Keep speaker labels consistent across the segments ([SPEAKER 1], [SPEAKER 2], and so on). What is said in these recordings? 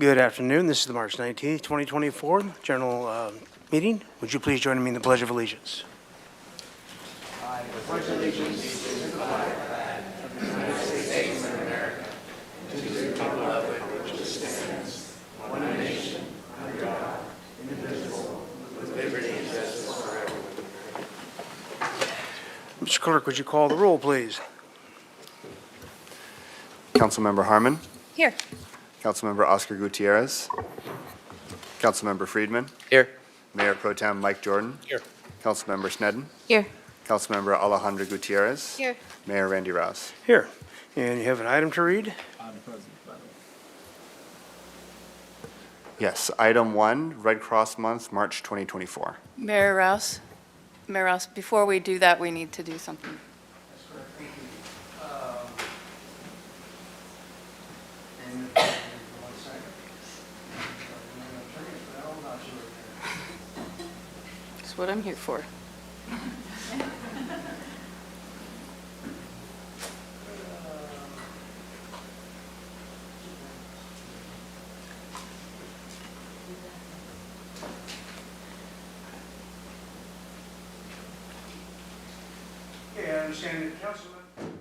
[SPEAKER 1] Good afternoon. This is the March 19th, 2024 general meeting. Would you please join me in the Pledge of Allegiance? Mr. Clerk, would you call the roll, please?
[SPEAKER 2] Councilmember Harmon.
[SPEAKER 3] Here.
[SPEAKER 2] Councilmember Oscar Gutierrez. Councilmember Friedman.
[SPEAKER 4] Here.
[SPEAKER 2] Mayor Pro Tem Mike Jordan.
[SPEAKER 4] Here.
[SPEAKER 2] Councilmember Snedden.
[SPEAKER 3] Here.
[SPEAKER 2] Councilmember Alejandro Gutierrez.
[SPEAKER 3] Here.
[SPEAKER 2] Mayor Randy Rouse.
[SPEAKER 1] Here. And you have an item to read?
[SPEAKER 2] Yes, item 1, Red Cross Month, March 2024.
[SPEAKER 3] Mayor Rouse, before we do that, we need to do something. That's what I'm here for.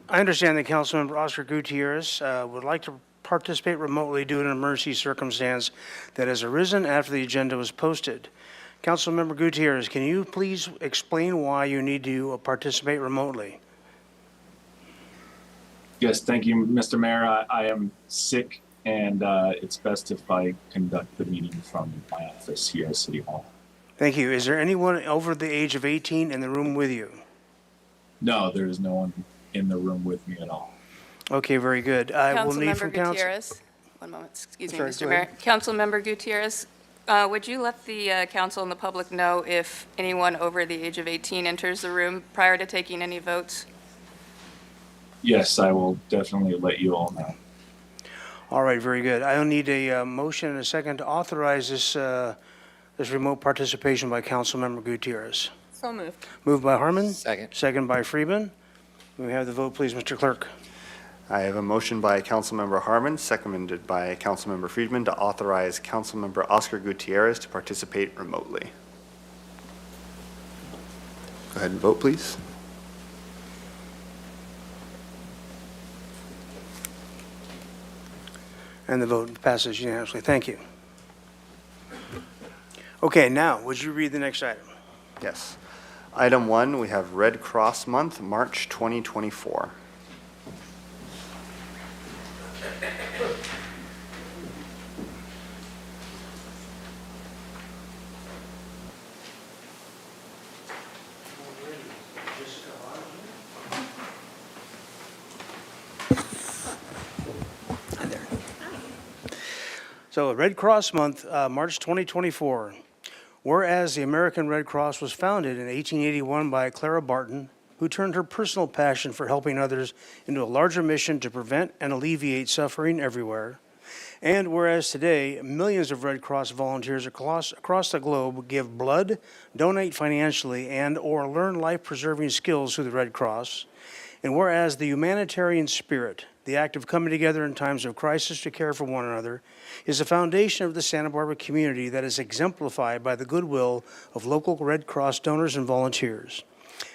[SPEAKER 1] I understand that Councilmember Oscar Gutierrez would like to participate remotely due to an emergency circumstance that has arisen after the agenda was posted. Councilmember Gutierrez, can you please explain why you need to participate remotely?
[SPEAKER 5] Yes, thank you, Mr. Mayor. I am sick, and it's best if I conduct the meeting from my office here at City Hall.
[SPEAKER 1] Thank you. Is there anyone over the age of 18 in the room with you?
[SPEAKER 5] No, there is no one in the room with me at all.
[SPEAKER 1] Okay, very good. I will need from
[SPEAKER 3] Councilmember
[SPEAKER 1] council.
[SPEAKER 3] Gutierrez, one moment, excuse me,
[SPEAKER 1] Sorry,
[SPEAKER 3] Mr.
[SPEAKER 1] go
[SPEAKER 3] Mayor.
[SPEAKER 1] ahead.
[SPEAKER 3] Councilmember Gutierrez, would you let the council and the public know if anyone over the age of 18 enters the room prior to taking any votes?
[SPEAKER 5] Yes, I will definitely let you all know.
[SPEAKER 1] All right, very good. I'll need a motion and a second to authorize this remote participation by Councilmember Gutierrez.
[SPEAKER 3] So moved.
[SPEAKER 1] Moved by Harmon.
[SPEAKER 4] Second.
[SPEAKER 1] Second by Friedman. May we have the vote, please, Mr. Clerk?
[SPEAKER 2] I have a motion by Councilmember Harmon, seconded by Councilmember Friedman to authorize Councilmember Oscar Gutierrez to participate remotely. Go ahead and vote, please.
[SPEAKER 1] And the vote passes unanimously. Thank you. Okay, now, would you read the next item?
[SPEAKER 2] Yes. Item 1, we have Red Cross Month, March 2024.
[SPEAKER 1] Hi there. So, Red Cross Month, March 2024. Whereas the American Red Cross was founded in 1881 by Clara Barton, who turned her personal passion for helping others into a larger mission to prevent and alleviate suffering everywhere. And whereas today, millions of Red Cross volunteers across the globe give blood, donate financially, and/or learn life-preserving skills through the Red Cross. And whereas the humanitarian spirit, the act of coming together in times of crisis to care for one another, is the foundation of the Santa Barbara community that is exemplified by the goodwill of local Red Cross donors and volunteers.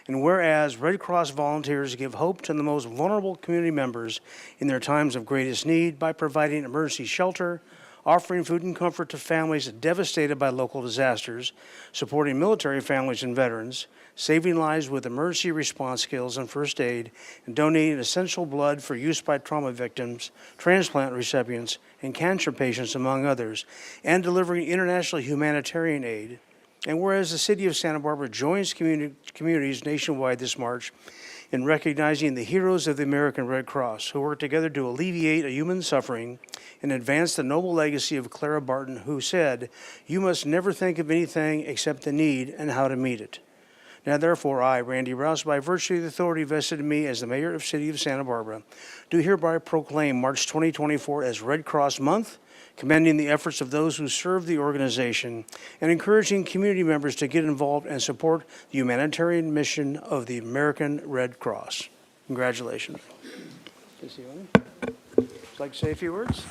[SPEAKER 1] And whereas Red Cross volunteers give hope to the most vulnerable community members in their times of greatest need by providing emergency shelter, offering food and comfort to families devastated by local disasters, supporting military families and veterans, saving lives with emergency response skills and first aid, and donating essential blood for use by trauma victims, transplant recipients, and cancer patients, among others, and delivering international humanitarian aid. And whereas the city of Santa Barbara joins communities nationwide this March in recognizing the heroes of the American Red Cross who work together to alleviate a human suffering and advance the noble legacy of Clara Barton, who said, "You must never think of anything except the need and how to meet it." Now, therefore, I, Randy Rouse, by virtue of the authority vested in me as the mayor of the city of Santa Barbara, do hereby proclaim March 2024 as Red Cross Month, commending the efforts of those who serve the organization, and encouraging community members to get involved and support the humanitarian mission of the American Red Cross. Congratulations. Would you like to say a few words?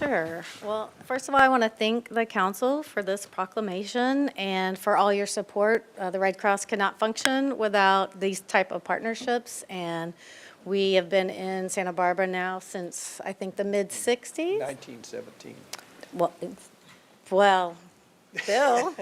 [SPEAKER 4] Sure. Well, first of all, I want to thank the council for this proclamation and for all your support. The Red Cross cannot function without these type of partnerships, and we have been in Santa Barbara now since, I think, the mid-'60s.
[SPEAKER 6] 1917.
[SPEAKER 4] Well, Bill,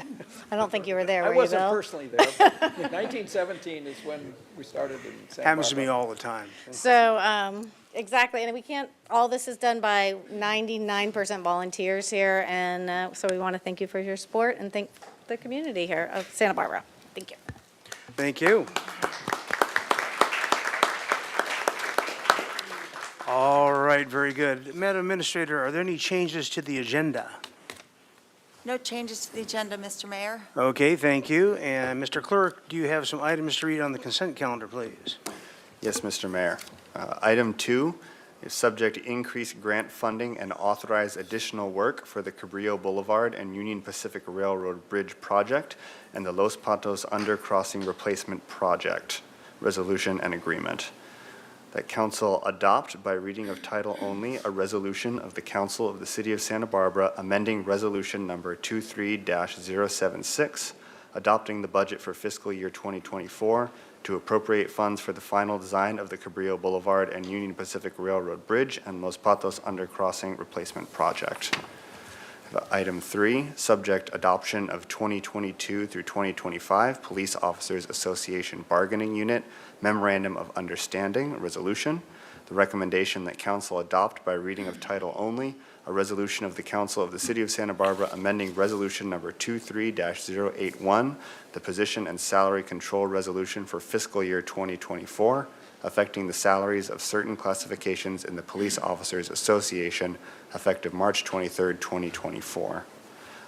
[SPEAKER 4] I don't think you were there,
[SPEAKER 6] I
[SPEAKER 4] were you,
[SPEAKER 6] wasn't
[SPEAKER 4] Bill?
[SPEAKER 6] personally there, but 1917 is when we started in Santa Barbara.
[SPEAKER 1] Happens to me all the time.
[SPEAKER 4] So, exactly, and we can't, all this is done by 99% volunteers here, and so we want to thank you for your support and thank the community here of Santa Barbara. Thank you.
[SPEAKER 1] Thank you. All right, very good. Madam Administrator, are there any changes to the agenda?
[SPEAKER 7] No changes to the agenda, Mr. Mayor.
[SPEAKER 1] Okay, thank you. And Mr. Clerk, do you have some items to read on the consent calendar, please?
[SPEAKER 2] Yes, Mr. Mayor. Item 2 is subject to increased grant funding and authorize additional work for the Cabrillo Boulevard and Union Pacific Railroad Bridge project and the Los Patos Undercrossing Replacement Project, resolution and agreement. That council adopt by reading of title only a resolution of the Council of the City of Santa Barbara amending resolution number 23-076, adopting the budget for fiscal year 2024 to appropriate funds for the final design of the Cabrillo Boulevard and Union Pacific Railroad Bridge and Los Patos Undercrossing Replacement Project. Item 3, subject adoption of 2022 through 2025 Police Officers Association Bargaining Unit Memorandum of Understanding Resolution. The recommendation that council adopt by reading of title only a resolution of the Council of the City of Santa Barbara amending resolution number 23-081, the position and salary control resolution for fiscal year 2024, affecting the salaries of certain classifications in the Police Officers Association effective March 23, 2024.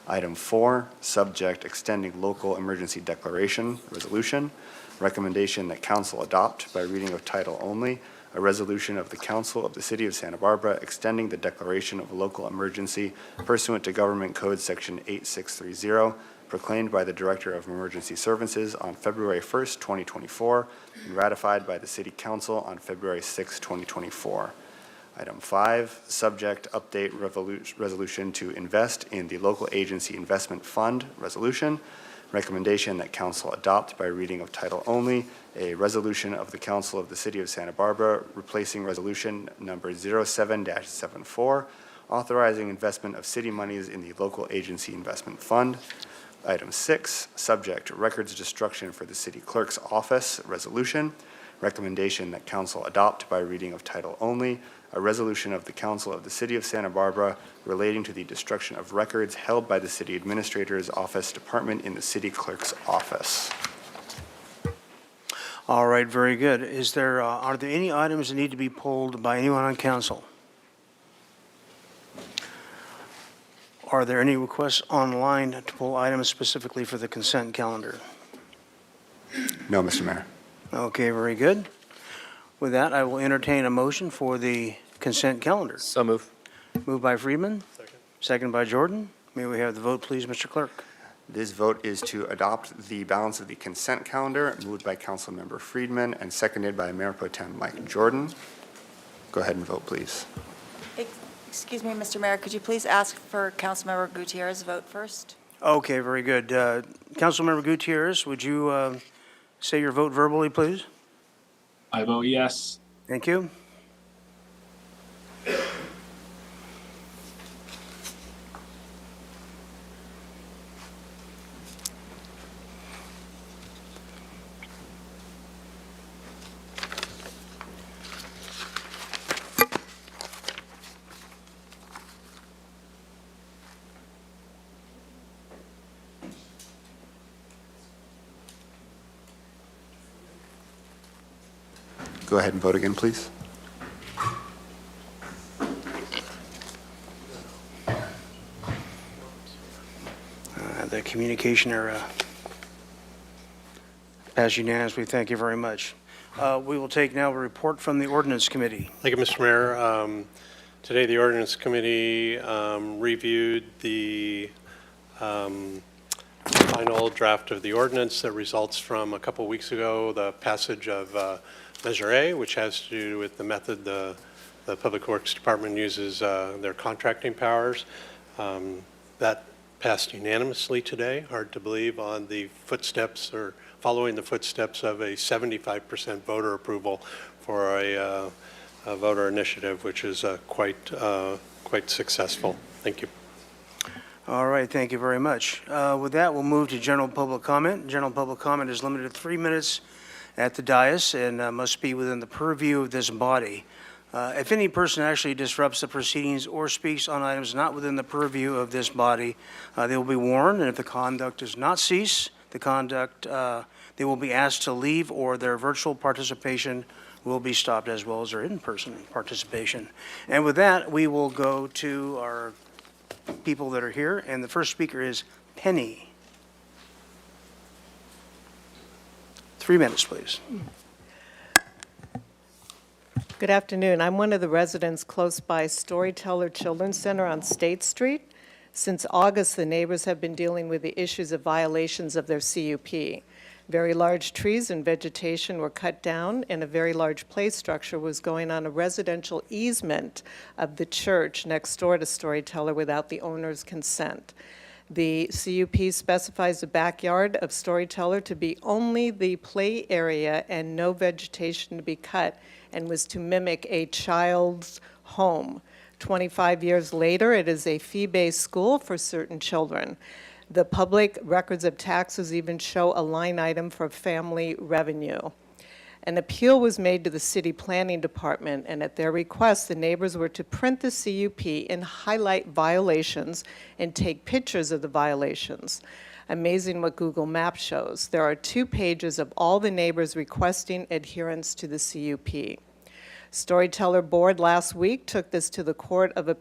[SPEAKER 2] Item 4, subject extending local emergency declaration resolution. Recommendation that council adopt by reading of title only a resolution of the Council of the City of Santa Barbara extending the declaration of local emergency pursuant to Government Code Section 8630, proclaimed by the Director of Emergency Services on February 1st, 2024, and ratified by the City Council on February 6, 2024. Item 5, subject update resolution to invest in the Local Agency Investment Fund resolution. Recommendation that council adopt by reading of title only a resolution of the Council of the City of Santa Barbara replacing resolution number 07-74, authorizing investment of city monies in the Local Agency Investment Fund. Item 6, subject records destruction for the city clerk's office resolution. Recommendation that council adopt by reading of title only a resolution of the Council of the City of Santa Barbara relating to the destruction of records held by the city administrator's office department in the city clerk's office.
[SPEAKER 1] All right, very good. Are there any items that need to be pulled by anyone on council? Are there any requests online to pull items specifically for the consent calendar?
[SPEAKER 2] No, Mr. Mayor.
[SPEAKER 1] Okay, very good. With that, I will entertain a motion for the consent calendar.
[SPEAKER 6] So move.
[SPEAKER 1] Moved by Friedman. Second by Jordan. May we have the vote, please, Mr. Clerk?
[SPEAKER 2] This vote is to adopt the balance of the consent calendar, moved by Councilmember Friedman and seconded by Mayor Pro Tem Mike Jordan. Go ahead and vote, please.
[SPEAKER 7] Excuse me, Mr. Mayor, could you please ask for Councilmember Gutierrez's vote first?
[SPEAKER 1] Okay, very good. Councilmember Gutierrez, would you say your vote verbally, please?
[SPEAKER 5] I vote yes.
[SPEAKER 1] Thank you.
[SPEAKER 2] Go ahead and vote again, please.
[SPEAKER 1] The communication error passed unanimously. Thank you very much. We will take now a report from the Ordinance Committee.
[SPEAKER 8] Thank you, Mr. Mayor. Today, the Ordinance Committee reviewed the final draft of the ordinance that results from a couple weeks ago, the passage of Measure A, which has to do with the method the the Public Works Department uses their contracting powers. That passed unanimously today, hard to believe, on the footsteps or following the footsteps of a 75% voter approval for a voter initiative, which is quite successful. Thank you.
[SPEAKER 1] All right, thank you very much. With that, we'll move to general public comment. General public comment is limited to 3 minutes at the dais and must be within the purview of this body. If any person actually disrupts the proceedings or speaks on items not within the purview of this body, they will be warned, and if the conduct does not cease, they will be asked to leave, or their virtual participation will be stopped, as well as their in-person participation. And with that, we will go to our people that are here, and the first speaker is Penny. 3 minutes, please.
[SPEAKER 9] Good afternoon. I'm one of the residents close by Storyteller Children's Center on State Street. Since August, the neighbors have been dealing with the issues of violations of their CUP. Very large trees and vegetation were cut down, and a very large play structure was going on a residential easement of the church next door to Storyteller without the owner's consent. The CUP specifies the backyard of Storyteller to be only the play area and no vegetation to be cut, and was to mimic a child's home. 25 years later, it is a fee-based school for certain children. The public records of taxes even show a line item for family revenue. An appeal was made to the city planning department, and at their request, the neighbors were to print the CUP and highlight violations and take pictures of the violations. Amazing what Google Maps shows. There are 2 pages of all the neighbors requesting adherence to the CUP. Storyteller Board last week took this to the court of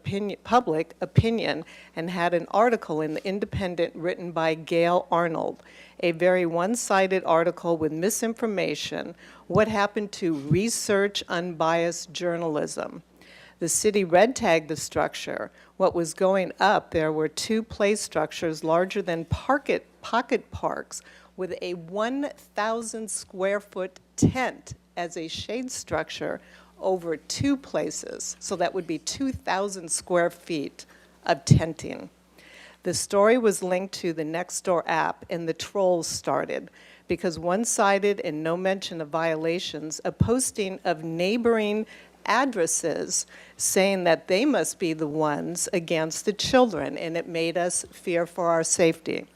[SPEAKER 9] public opinion and had an article in the Independent written by Gail Arnold, a very one-sided article with misinformation. What happened to research unbiased journalism? The city red tagged the structure. What was going up, there were 2 play structures larger than pocket parks with a 1,000 square foot tent as a shade structure over 2 places. So that would be 2,000 square feet of tenting. The story was linked to the Nextdoor app, and the trolls started because one-sided and no mention of violations, a posting of neighboring addresses saying that they must be the ones against the children, and it made us fear for our safety.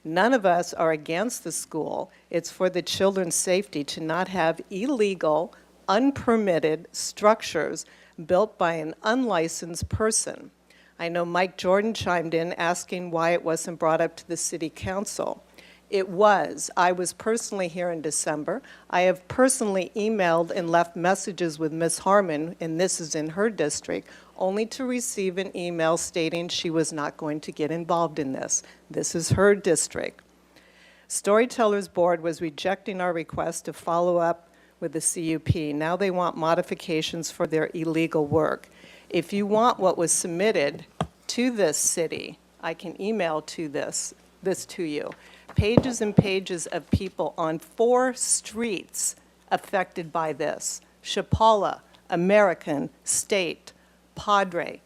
[SPEAKER 9] None of us are against the school. It's for the children's safety to not have illegal, unpermitted structures built by an unlicensed person. I know Mike Jordan chimed in asking why it wasn't brought up to the city council. It was. I was personally here in December. I have personally emailed and left messages with Ms. Harmon, and this is in her district, only to receive an email stating she was not going to get involved in this. This is her district. Storytellers Board was rejecting our request to follow up with the CUP. Now they want modifications for their illegal work. If you want what was submitted to this city, I can email to this to you. Pages and pages of people on 4 streets affected by this. Chapala, American, State, Padre.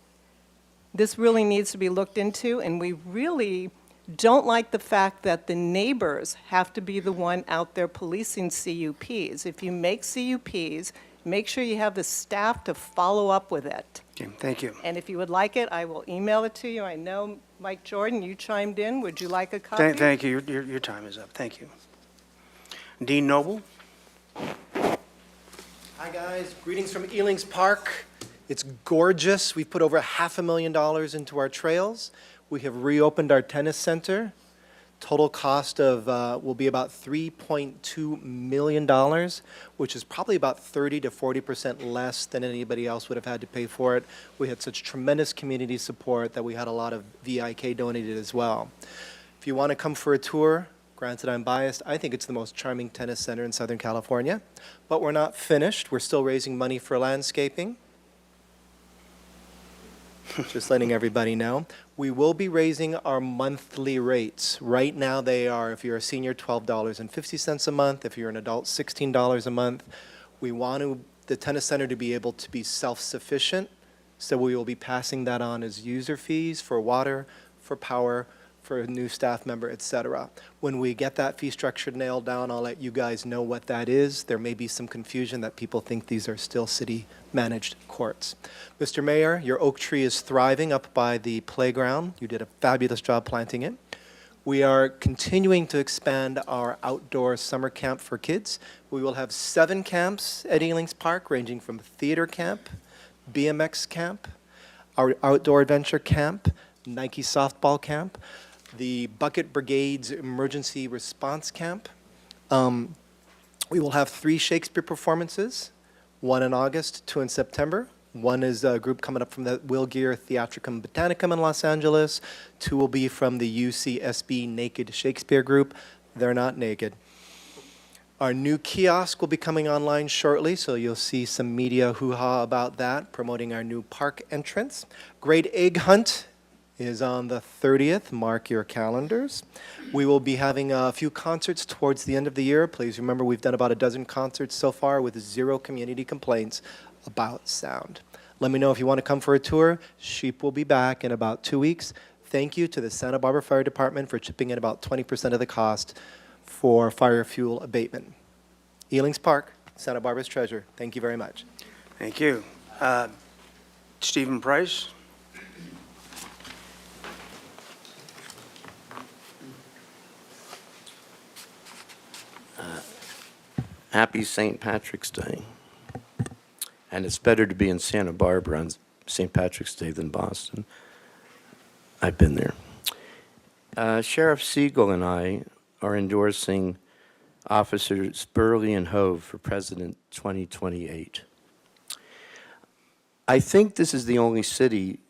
[SPEAKER 9] This really needs to be looked into, and we really don't like the fact that the neighbors have to be the one out there policing CUPs. If you make CUPs, make sure you have the staff to follow up with it.
[SPEAKER 1] Okay, thank you.
[SPEAKER 9] And if you would like it, I will email it to you. I know, Mike Jordan, you chimed in. Would you like a copy?
[SPEAKER 1] Thank you. Your time is up. Thank you. Dean Noble?
[SPEAKER 10] Hi, guys. Greetings from Ealings Park. It's gorgeous. We've put over $500,000 into our trails. We have reopened our tennis center. Total cost of will be about $3.2 million, which is probably about 30 to 40% less than anybody else would have had to pay for it. We had such tremendous community support that we had a lot of VIK donated as well. If you want to come for a tour, granted I'm biased, I think it's the most charming tennis center in Southern California, but we're not finished. We're still raising money for landscaping. Just letting everybody know. We will be raising our monthly rates. Right now they are, if you're a senior, $12.50 a month. If you're an adult, $16 a month. We want to the tennis center to be able to be self-sufficient. So we will be passing that on as user fees for water, for power, for a new staff member, et cetera. When we get that fee structure nailed down, I'll let you guys know what that is. There may be some confusion that people think these are still city-managed courts. Mr. Mayor, your oak tree is thriving up by the playground. You did a fabulous job planting it. We are continuing to expand our outdoor summer camp for kids. We will have 7 camps at Ealings Park, ranging from theater camp, BMX camp, our outdoor adventure camp, Nike softball camp, the Bucket Brigade's emergency response camp. We will have 3 Shakespeare performances, 1 in August, 2 in September. One is a group coming up from the Will Gear Theatricum Botanicum in Los Angeles. 2 will be from the UCSB Naked Shakespeare group. They're not naked. Our new kiosk will be coming online shortly, so you'll see some media hoo-ha about that, promoting our new park entrance. Great Egg Hunt is on the 30th. Mark your calendars. We will be having a few concerts towards the end of the year. Please remember, we've done about a dozen concerts so far with 0 community complaints about sound. Let me know if you want to come for a tour. Sheep will be back in about 2 weeks. Thank you to the Santa Barbara Fire Department for chipping in about 20% of the cost for fire fuel abatement. Ealings Park, Santa Barbara's treasure. Thank you very much.
[SPEAKER 1] Thank you. Stephen Price?
[SPEAKER 11] Happy St. Patrick's Day. And it's better to be in Santa Barbara on St. Patrick's Day than Boston. I've been there. Sheriff Siegel and I are endorsing Officers Burley and Hove for President 2028. I think this is the only city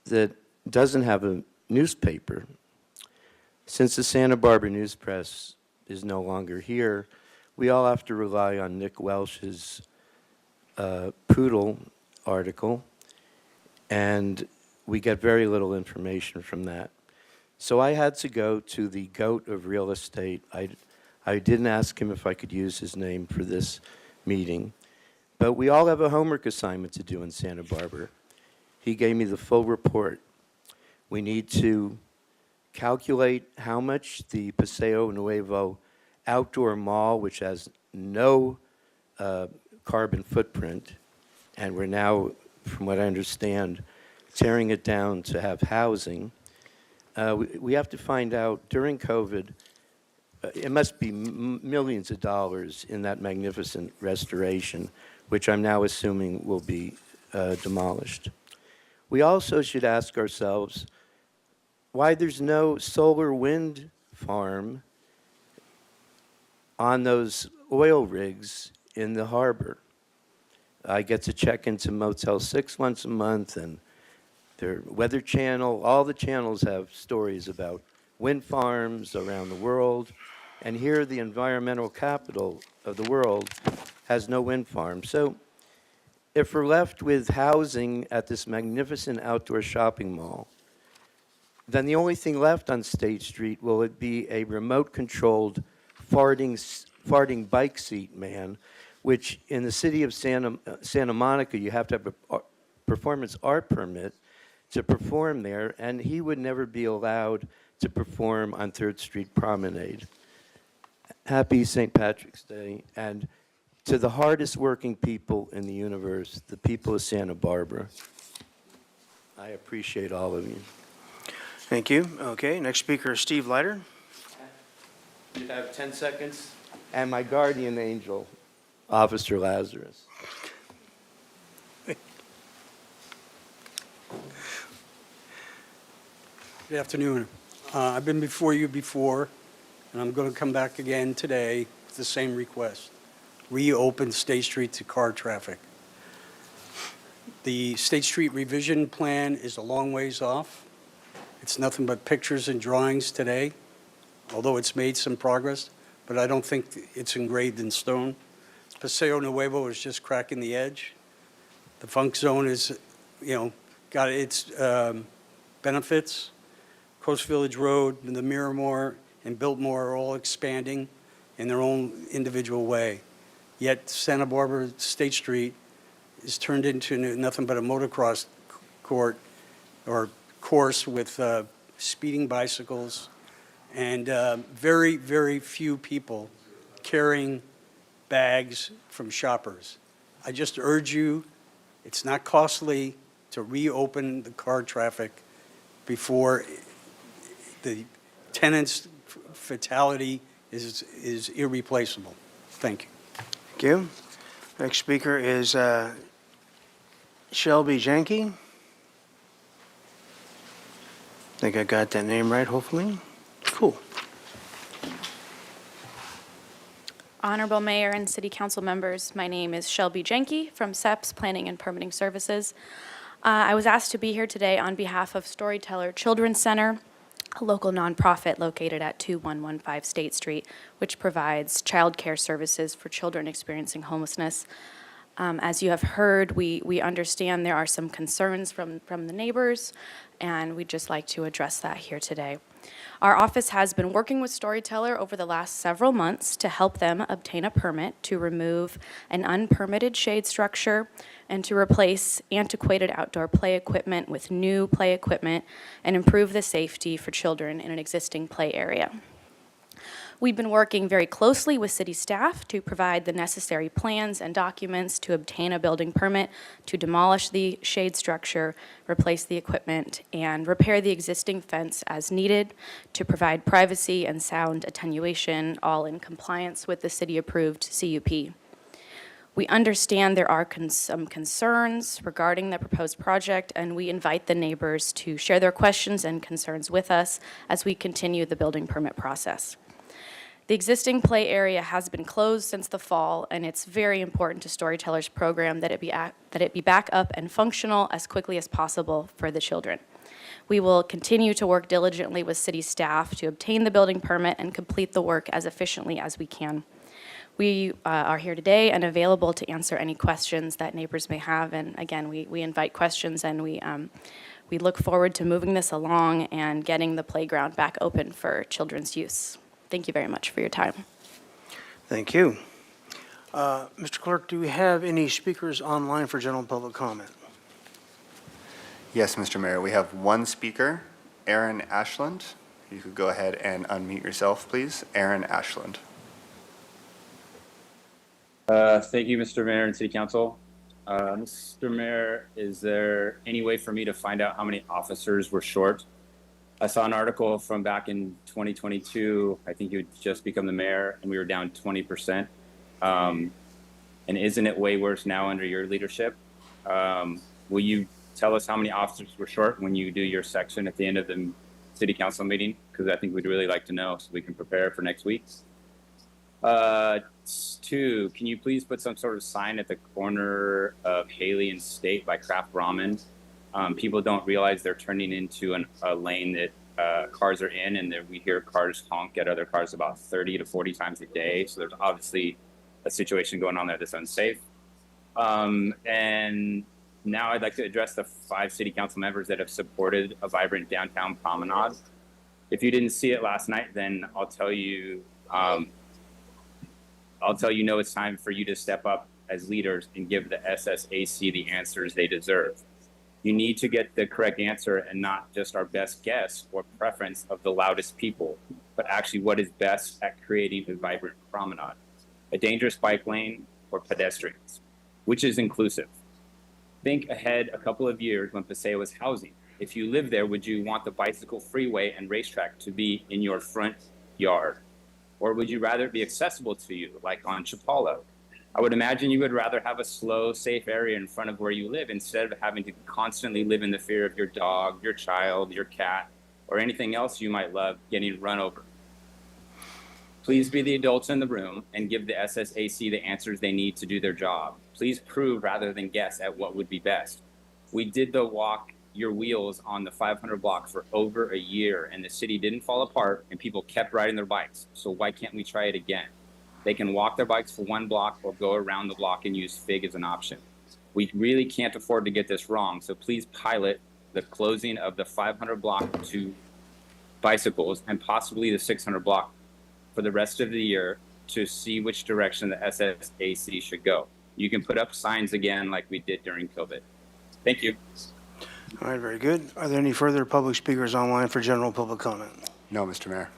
[SPEAKER 11] that doesn't have a newspaper. Since the Santa Barbara News Press is no longer here, we all have to rely on Nick Welsh's Poodle article, and we get very little information from that. So I had to go to the GOAT of real estate. I didn't ask him if I could use his name for this meeting, but we all have a homework assignment to do in Santa Barbara. He gave me the full report. We need to calculate how much the Paseo Nuevo outdoor mall, which has no carbon footprint, and we're now, from what I understand, tearing it down to have housing. We have to find out, during COVID, it must be millions of dollars in that magnificent restoration, which I'm now assuming will be demolished. We also should ask ourselves why there's no solar wind farm on those oil rigs in the harbor. I get to check into Motel 6 once a month, and their Weather Channel, all the channels have stories about wind farms around the world, and here the environmental capital of the world has no wind farm. So if we're left with housing at this magnificent outdoor shopping mall, then the only thing left on State Street will it be a remote-controlled farting bike seat man, which in the city of Santa Monica, you have to have a performance art permit to perform there, and he would never be allowed to perform on 3rd Street Promenade. Happy St. Patrick's Day, and to the hardest working people in the universe, the people of Santa Barbara, I appreciate all of you.
[SPEAKER 1] Thank you. Okay, next speaker is Steve Leiter.
[SPEAKER 11] You have 10 seconds. And my guardian angel, Officer Lazarus.
[SPEAKER 12] Good afternoon. I've been before you before, and I'm going to come back again today with the same request. Reopen State Street to car traffic. The State Street revision plan is a long ways off. It's nothing but pictures and drawings today, although it's made some progress, but I don't think it's engraved in stone. Paseo Nuevo is just cracking the edge. The funk zone is, got its benefits. Coast Village Road, the Miramar, and Biltmore are all expanding in their own individual way. Yet Santa Barbara State Street is turned into nothing but a motocross court or course with speeding bicycles and very, very few people carrying bags from shoppers. I just urge you, it's not costly to reopen the car traffic before the tenant's fatality is irreplaceable. Thank you.
[SPEAKER 1] Thank you. Next speaker is Shelby Janke. Think I got that name right, hopefully. Cool.
[SPEAKER 13] Honorable Mayor and City Council members, my name is Shelby Janke from SEPS Planning and Permitting Services. I was asked to be here today on behalf of Storyteller Children's Center, a local nonprofit located at 2115 State Street, which provides childcare services for children experiencing homelessness. As you have heard, we understand there are some concerns from the neighbors, and we'd just like to address that here today. Our office has been working with Storyteller over the last several months to help them obtain a permit to remove an unpermitted shade structure and to replace antiquated outdoor play equipment with new play equipment and improve the safety for children in an existing play area. We've been working very closely with city staff to provide the necessary plans and documents to obtain a building permit to demolish the shade structure, replace the equipment, and repair the existing fence as needed to provide privacy and sound attenuation, all in compliance with the city-approved CUP. We understand there are some concerns regarding the proposed project, and we invite the neighbors to share their questions and concerns with us as we continue the building permit process. The existing play area has been closed since the fall, and it's very important to Storyteller's program that it be back up and functional as quickly as possible for the children. We will continue to work diligently with city staff to obtain the building permit and complete the work as efficiently as we can. We are here today and available to answer any questions that neighbors may have, and again, we invite questions, and we look forward to moving this along and getting the playground back open for children's use. Thank you very much for your time.
[SPEAKER 1] Thank you. Mr. Clerk, do we have any speakers online for general public comment?
[SPEAKER 2] Yes, Mr. Mayor, we have one speaker, Aaron Ashland. You could go ahead and unmute yourself, please. Aaron Ashland.
[SPEAKER 14] Thank you, Mr. Mayor and City Council. Mr. Mayor, is there any way for me to find out how many officers were short? I saw an article from back in 2022. I think you had just become the mayor, and we were down 20%. And isn't it way worse now under your leadership? Will you tell us how many officers were short when you do your section at the end of the City Council meeting? Because I think we'd really like to know so we can prepare for next week. 2, can you please put some sort of sign at the corner of Haley and State by Kraft Ramen? People don't realize they're turning into a lane that cars are in, and we hear cars honk at other cars about 30 to 40 times a day. So there's obviously a situation going on there that's unsafe. And now I'd like to address the 5 city council members that have supported a vibrant downtown promenade. If you didn't see it last night, then I'll tell you no, it's time for you to step up as leaders and give the SSAC the answers they deserve. You need to get the correct answer and not just our best guess or preference of the loudest people, but actually what is best at creating a vibrant promenade, a dangerous bike lane for pedestrians, which is inclusive. Think ahead a couple of years when Paseo was housing. If you live there, would you want the bicycle freeway and racetrack to be in your front yard? Or would you rather it be accessible to you, like on Chapala? I would imagine you would rather have a slow, safe area in front of where you live instead of having to constantly live in the fear of your dog, your child, your cat, or anything else you might love getting run over. Please be the adults in the room and give the SSAC the answers they need to do their job. Please prove rather than guess at what would be best. We did the walk your wheels on the 500 block for over a year, and the city didn't fall apart and people kept riding their bikes. So why can't we try it again? They can walk their bikes for 1 block or go around the block and use FIG as an option. We really can't afford to get this wrong, so please pilot the closing of the 500 block to bicycles and possibly the 600 block for the rest of the year to see which direction the SSAC should go. You can put up signs again like we did during COVID. Thank you.
[SPEAKER 1] All right, very good. Are there any further public speakers online for general public comment?
[SPEAKER 2] No, Mr. Mayor.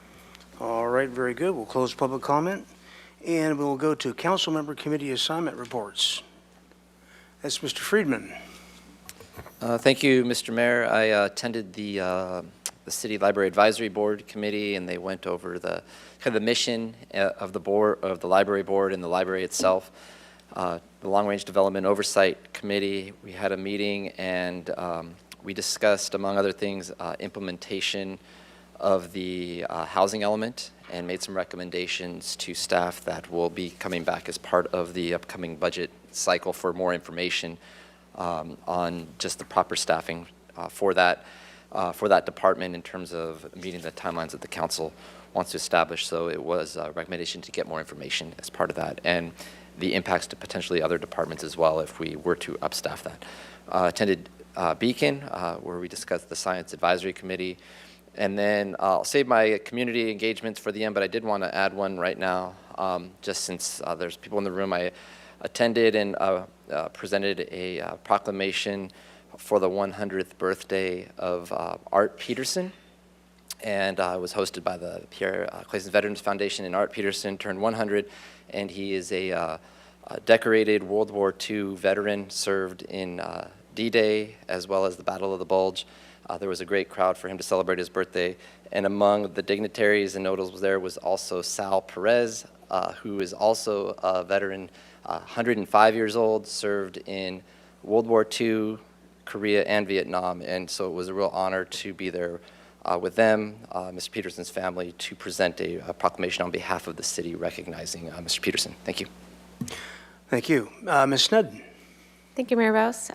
[SPEAKER 1] All right, very good. We'll close public comment, and we'll go to council member committee assignment reports. That's Mr. Friedman.
[SPEAKER 15] Thank you, Mr. Mayor. I attended the City Library Advisory Board Committee, and they went over the kind of the mission of the board, of the library board, and the library itself. The Long Range Development Oversight Committee, we had a meeting, and we discussed, among other things, implementation of the housing element, and made some recommendations to staff that will be coming back as part of the upcoming budget cycle for more information on just the proper staffing for that department in terms of meeting the timelines that the council wants to establish. So it was a recommendation to get more information as part of that, and the impacts to potentially other departments as well if we were to upstaff that. Attended Beacon, where we discussed the Science Advisory Committee. And then I'll save my community engagements for the end, but I did want to add one right now, just since there's people in the room. I attended and presented a proclamation for the 100th birthday of Art Peterson, and it was hosted by the Pierre Clayson Veterans Foundation. And Art Peterson turned 100, and he is a decorated World War II veteran, served in D-Day as well as the Battle of the Bulge. There was a great crowd for him to celebrate his birthday, and among the dignitaries and notables there was also Sal Perez, who is also a veteran, 105 years old, served in World War II, Korea, and Vietnam, and so it was a real honor to be there with them, Mr. Peterson's family, to present a proclamation on behalf of the city recognizing Mr. Peterson. Thank you.
[SPEAKER 1] Thank you. Ms. Snedden.
[SPEAKER 16] Thank you, Mayor Rouse.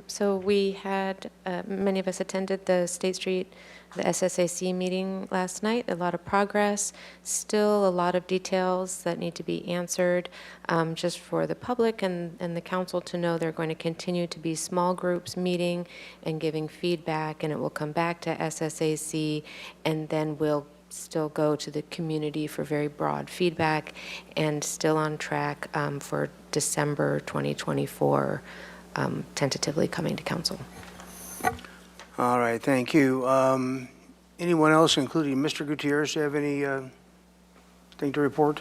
[SPEAKER 16] So we had, many of us attended the State Street, the SSAC meeting last night. A lot of progress, still a lot of details that need to be answered. Just for the public and the council to know, they're going to continue to be small groups meeting and giving feedback, and it will come back to SSAC, and then we'll still go to the community for very broad feedback, and still on track for December 2024, tentatively coming to council.
[SPEAKER 1] All right, thank you. Anyone else, including Mr. Gutierrez, have any thing to report?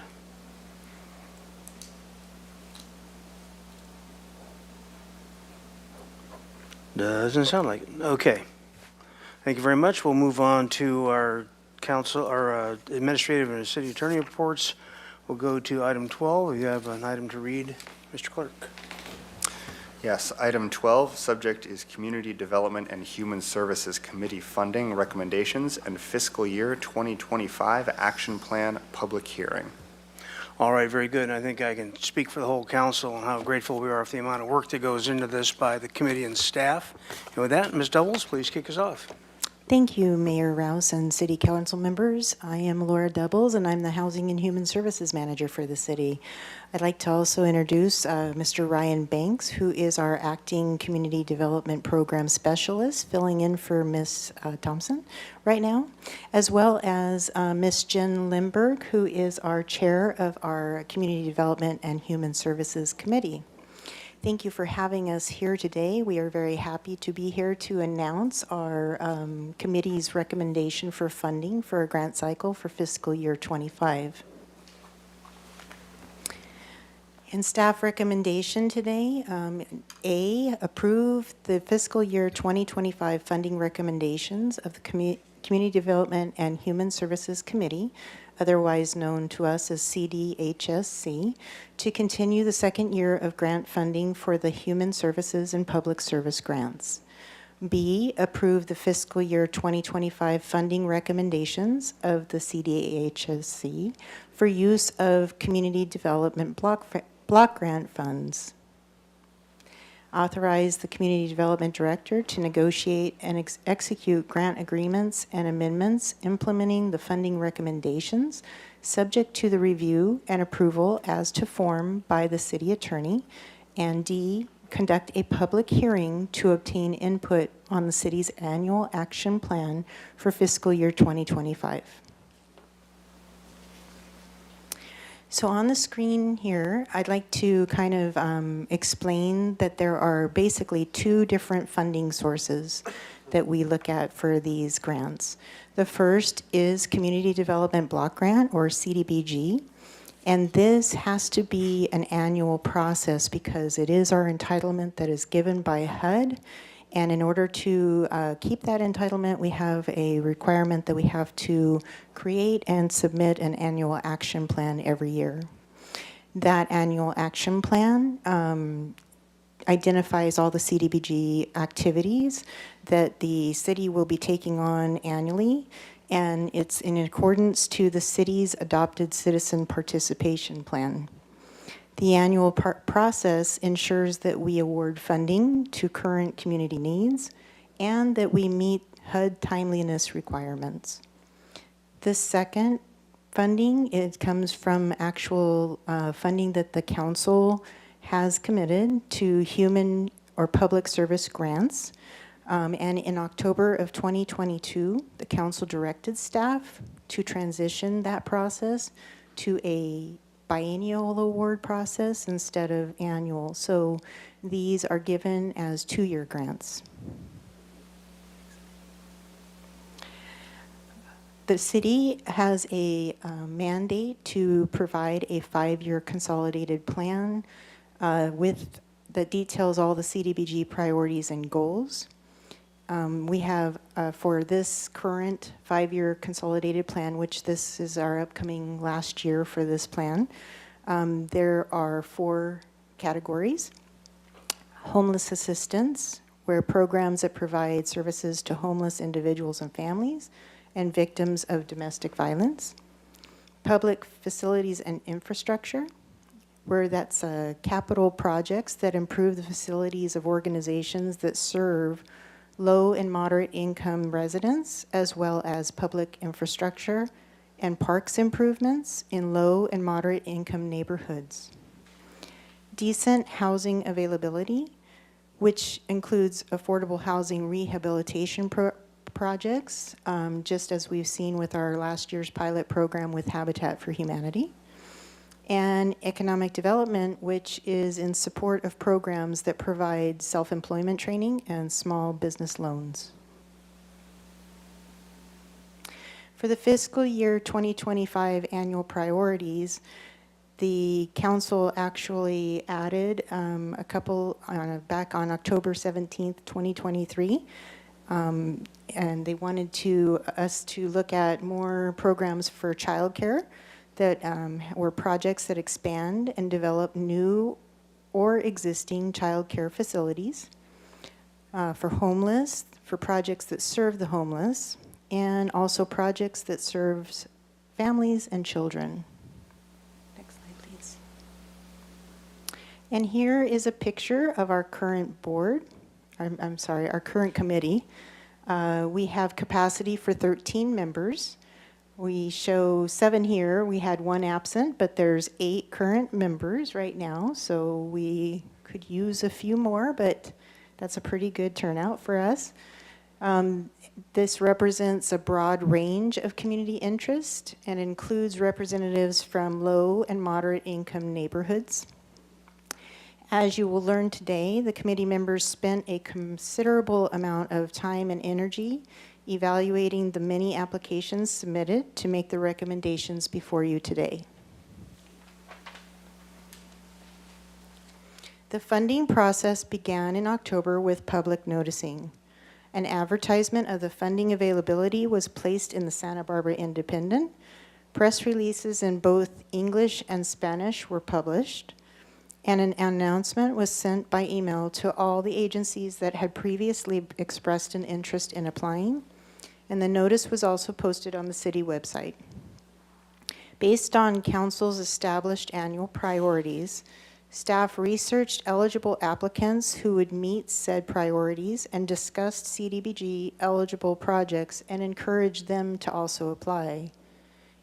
[SPEAKER 1] Doesn't sound like it. Okay. Thank you very much. We'll move on to our council, our administrative and city attorney reports. We'll go to item 12. You have an item to read, Mr. Clerk.
[SPEAKER 2] Yes, item 12, subject is Community Development and Human Services Committee funding recommendations and fiscal year 2025 action plan public hearing.
[SPEAKER 1] All right, very good. And I think I can speak for the whole council on how grateful we are for the amount of work that goes into this by the committee and staff. And with that, Ms. Doubles, please kick us off.
[SPEAKER 17] Thank you, Mayor Rouse and City Council members. I am Laura Doubles, and I'm the Housing and Human Services Manager for the city. I'd like to also introduce Mr. Ryan Banks, who is our Acting Community Development Program Specialist, filling in for Ms. Thompson right now, as well as Ms. Jen Limberg, who is our Chair of our Community Development and Human Services Committee. Thank you for having us here today. We are very happy to be here to announce our committee's recommendation for funding for a grant cycle for fiscal year 25. And staff recommendation today, A, approve the fiscal year 2025 funding recommendations of the Community Development and Human Services Committee, otherwise known to us as CDHSC, to continue the second year of grant funding for the Human Services and Public Service grants. B, approve the fiscal year 2025 funding recommendations of the CDHSC for use of Community Development block grant funds. Authorize the Community Development Director to negotiate and execute grant agreements and amendments implementing the funding recommendations, subject to the review and approval as to form by the City Attorney. And D, conduct a public hearing to obtain input on the City's annual action plan for fiscal year 2025. So on the screen here, I'd like to kind of explain that there are basically two different funding sources that we look at for these grants. The first is Community Development Block Grant, or CDBG, and this has to be an annual process because it is our entitlement that is given by HUD. And in order to keep that entitlement, we have a requirement that we have to create and submit an annual action plan every year. That annual action plan identifies all the CDBG activities that the city will be taking on annually, and it's in accordance to the city's adopted citizen participation plan. The annual process ensures that we award funding to current community needs and that we meet HUD timeliness requirements. The second funding, it comes from actual funding that the council has committed to human or public service grants. And in October of 2022, the council directed staff to transition that process to a biennial award process instead of annual. So these are given as two-year grants. The city has a mandate to provide a 5-year consolidated plan that details all the CDBG priorities and goals. We have, for this current 5-year consolidated plan, which this is our upcoming last year for this plan, there are 4 categories. Homeless assistance, where programs that provide services to homeless individuals and families and victims of domestic violence. Public facilities and infrastructure, where that's capital projects that improve the facilities of organizations that serve low and moderate income residents, as well as public infrastructure and parks improvements in low and moderate income neighborhoods. Decent housing availability, which includes affordable housing rehabilitation projects, just as we've seen with our last year's pilot program with Habitat for Humanity. And economic development, which is in support of programs that provide self-employment training and small business loans. For the fiscal year 2025 annual priorities, the council actually added a couple back on October 17th, 2023. And they wanted us to look at more programs for childcare that were projects that expand and develop new or existing child care facilities, for homeless, for projects that serve the homeless, and also projects that serves families and children. Next slide, please. And here is a picture of our current board, our current committee. We have capacity for 13 members. We show 7 here. We had 1 absent, but there's 8 current members right now, so we could use a few more, but that's a pretty good turnout for us. This represents a broad range of community interest and includes representatives from low and moderate income neighborhoods. As you will learn today, the committee members spent a considerable amount of time and energy evaluating the many applications submitted to make the recommendations before you today. The funding process began in October with public noticing. An advertisement of the funding availability was placed in the Santa Barbara Independent. Press releases in both English and Spanish were published, and an announcement was sent by email to all the agencies that had previously expressed an interest in applying, and the notice was also posted on the city website. Based on council's established annual priorities, staff researched eligible applicants who would meet said priorities and discussed CDBG eligible projects and encouraged them to also apply.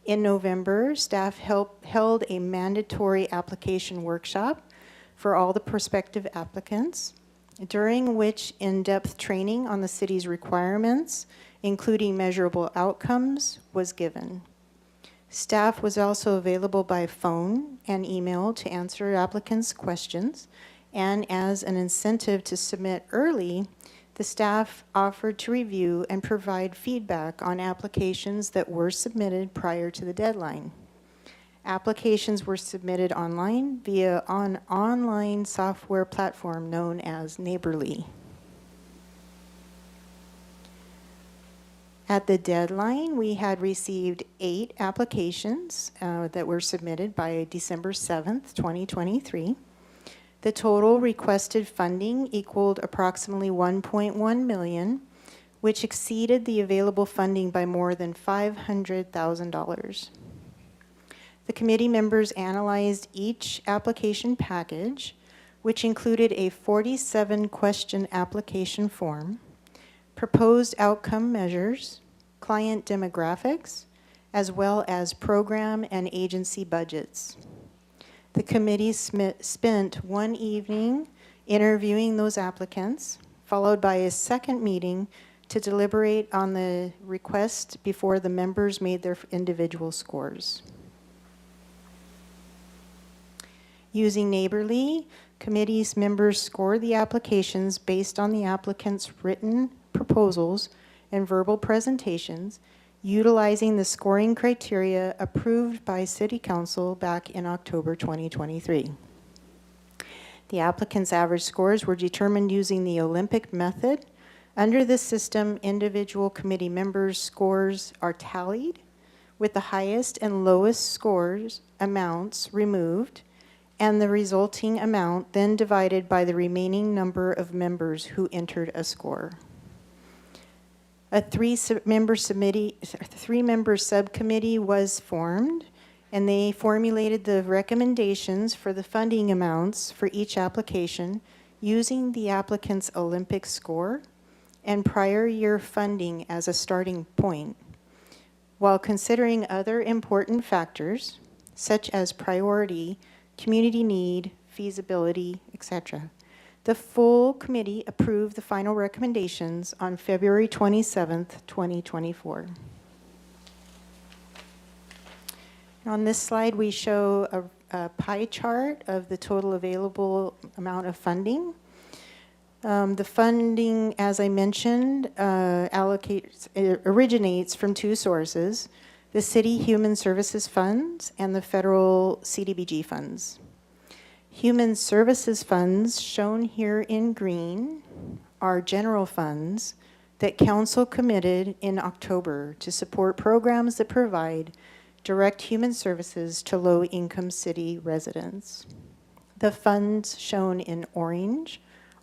[SPEAKER 17] In November, staff held a mandatory application workshop for all the prospective applicants, during which in-depth training on the city's requirements, including measurable outcomes, was given. Staff was also available by phone and email to answer applicants' questions, and as an incentive to submit early, the staff offered to review and provide feedback on applications that were submitted prior to the deadline. Applications were submitted online via an online software platform known as Neighborly. At the deadline, we had received 8 applications that were submitted by December 7th, 2023. The total requested funding equaled approximately $1.1 million, which exceeded the available funding by more than $500,000. The committee members analyzed each application package, which included a 47-question application form, proposed outcome measures, client demographics, as well as program and agency budgets. The committee spent one evening interviewing those applicants, followed by a second meeting to deliberate on the request before the members made their individual scores. Using Neighborly, committee's members scored the applications based on the applicant's written proposals and verbal presentations, utilizing the scoring criteria approved by City Council back in October 2023. The applicants' average scores were determined using the Olympic method. Under this system, individual committee members' scores are tallied, with the highest and lowest scores amounts removed, and the resulting amount then divided by the remaining number of members who entered a score. A three-member subcommittee was formed, and they formulated the recommendations for the funding amounts for each application using the applicant's Olympic score and prior year funding as a starting point, while considering other important factors such as priority, community need, feasibility, etc. The full committee approved the final recommendations on February 27th, 2024. On this slide, we show a pie chart of the total available amount of funding. The funding, as I mentioned, originates from 2 sources: the City Human Services Funds and the federal CDBG funds. Human Services funds, shown here in green, are general funds that Council committed in October to support programs that provide direct human services to low-income city residents. The funds shown in orange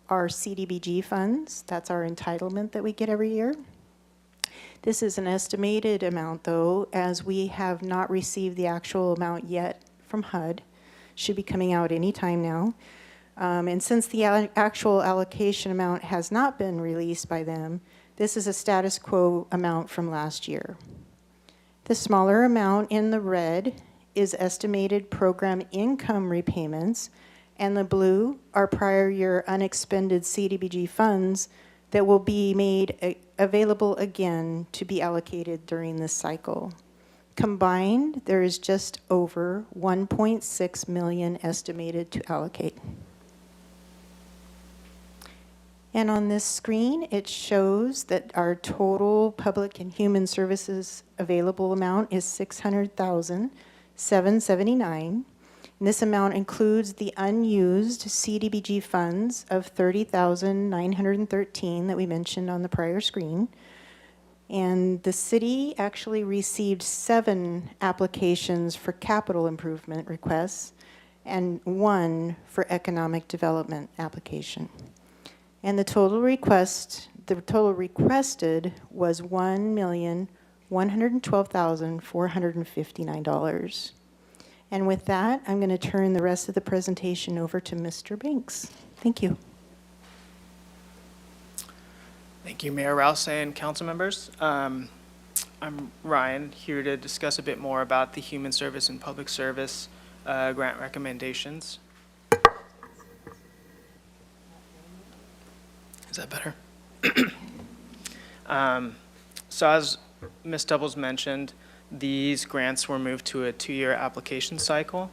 [SPEAKER 17] are CDBG funds. That's our entitlement that we get every year. This is an estimated amount, though, as we have not received the actual amount yet from HUD. Should be coming out any time now. And since the actual allocation amount has not been released by them, this is a status quo amount from last year. The smaller amount in the red is estimated program income repayments, and the blue are prior year unexpended CDBG funds that will be made available again to be allocated during this cycle. Combined, there is just over $1.6 million estimated to allocate. And on this screen, it shows that our total public and human services available amount is $600,779. And this amount includes the unused CDBG funds of $30,913 that we mentioned on the prior screen. And the city actually received 7 applications for capital improvement requests and 1 for economic development application. And the total requested was $1,112,459. And with that, I'm going to turn the rest of the presentation over to Mr. Banks. Thank you.
[SPEAKER 18] Thank you, Mayor Rouse and council members. I'm Ryan, here to discuss a bit more about the Human Service and Public Service grant recommendations. Is that better? So as Ms. Doubles mentioned, These grants were moved to a 2-year application cycle.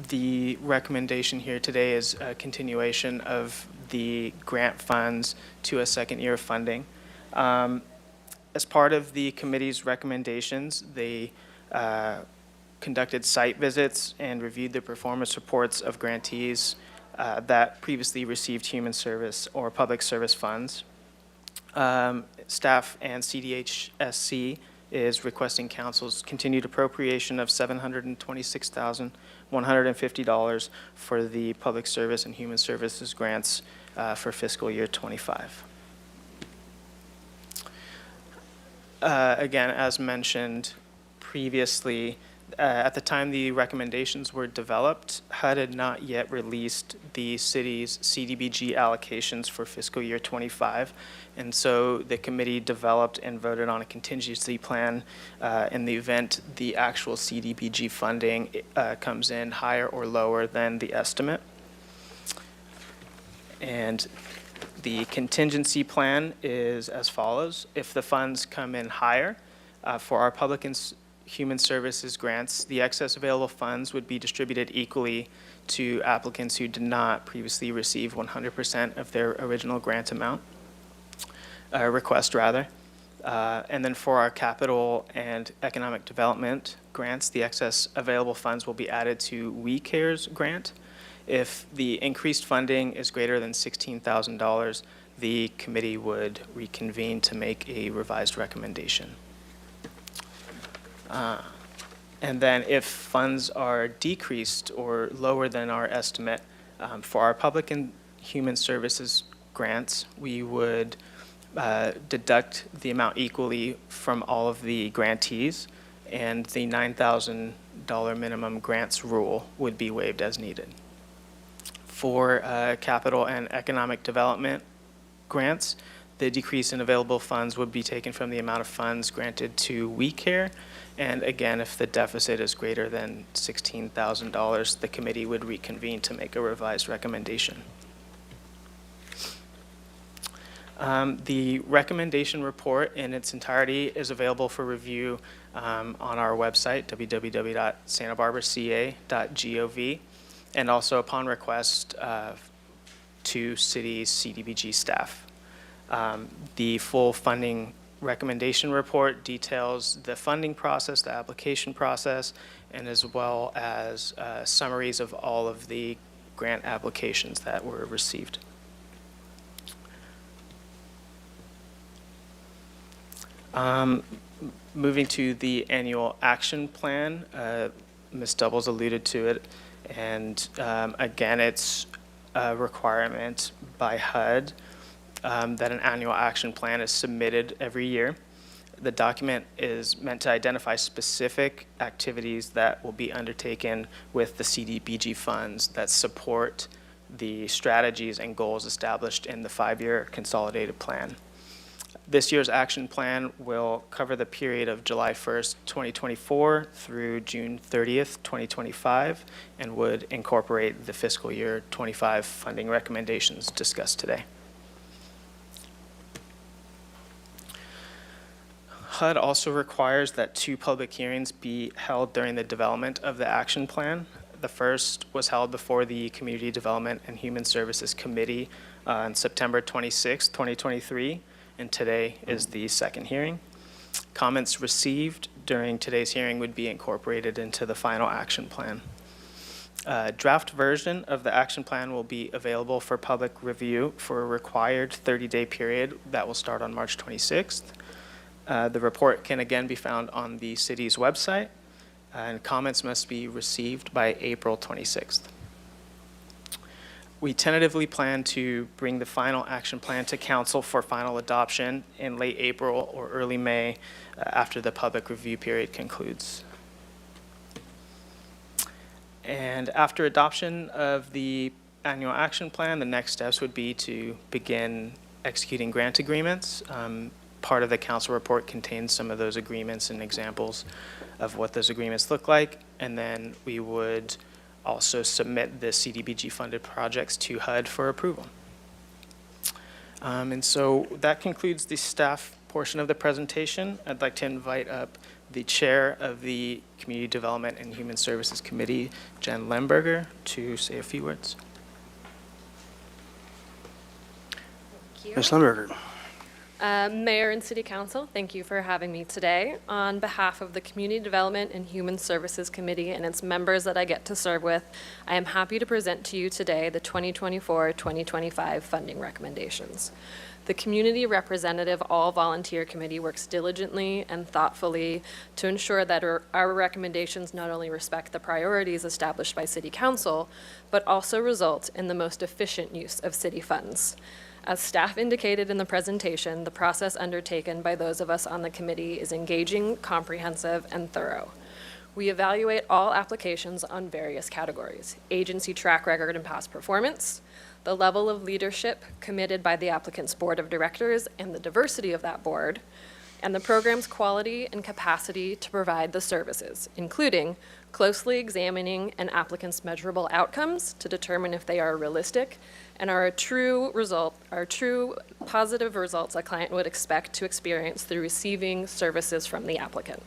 [SPEAKER 18] The recommendation here today is a continuation of the grant funds to a second year of funding. As part of the committee's recommendations, they conducted site visits and reviewed the performance reports of grantees that previously received human service or public service funds. Staff and CDHSC is requesting council's continued appropriation of $726,150 for the public service and human services grants for fiscal year 25. Again, as mentioned previously, at the time the recommendations were developed, HUD had not yet released the city's CDBG allocations for fiscal year 25. And so the committee developed and voted on a contingency plan in the event the actual CDBG funding comes in higher or lower than the estimate. And the contingency plan is as follows. If the funds come in higher for our public and human services grants, the excess available funds would be distributed equally to applicants who did not previously receive 100% of their original grant amount, request rather. And then for our capital and economic development grants, the excess available funds will be added to We Cares grant. If the increased funding is greater than $16,000, the committee would reconvene to make a revised recommendation. And then if funds are decreased or lower than our estimate, for our public and human services grants, we would deduct the amount equally from all of the grantees, and the $9,000 minimum grants rule would be waived as needed. For capital and economic development grants, the decrease in available funds would be taken from the amount of funds granted to We Care. And again, if the deficit is greater than $16,000, the committee would reconvene to make a revised recommendation. The recommendation report in its entirety is available for review on our website, www.santabarbaraca.gov, and also upon request to city's CDBG staff. The full funding recommendation report details the funding process, the application process, and as well as summaries of all of the grant applications that were received. Moving to the annual action plan, Ms. Doubles alluded to it, and again, it's a requirement by HUD that an annual action plan is submitted every year. The document is meant to identify specific activities that will be undertaken with the CDBG funds that support the strategies and goals established in the 5-year consolidated plan. This year's action plan will cover the period of July 1st, 2024 through June 30th, 2025, and would incorporate the fiscal year 25 funding recommendations discussed today. HUD also requires that 2 public hearings be held during the development of the action plan. The first was held before the Community Development and Human Services Committee on September 26, 2023, and today is the second hearing. Comments received during today's hearing would be incorporated into the final action plan. A draft version of the action plan will be available for public review for a required 30-day period that will start on March 26th. The report can again be found on the city's website, and comments must be received by April 26th. We tentatively plan to bring the final action plan to council for final adoption in late April or early May after the public review period concludes. And after adoption of the annual action plan, the next steps would be to begin executing grant agreements. Part of the council report contains some of those agreements and examples of what those agreements look like. And then we would also submit the CDBG funded projects to HUD for approval. And so that concludes the staff portion of the presentation, I'd like to invite up the Chair of the Community Development and Human Services Committee, Jen Lemberger, to say a few words.
[SPEAKER 1] Ms. Lemberger.
[SPEAKER 19] Mayor and City Council, thank you for having me today. On behalf of the Community Development and Human Services Committee and its members that I get to serve with, I am happy to present to you today the 2024-2025 funding recommendations. The Community Representative All-Volunteer Committee works diligently and thoughtfully to ensure that our recommendations not only respect the priorities established by City Council, but also result in the most efficient use of city funds. As staff indicated in the presentation, the process undertaken by those of us on the committee is engaging, comprehensive, and thorough. We evaluate all applications on various categories: agency track record and past performance, the level of leadership committed by the applicant's board of directors and the diversity of that board, and the program's quality and capacity to provide the services, including closely examining an applicant's measurable outcomes to determine if they are realistic and are true positive results a client would expect to experience through receiving services from the applicant.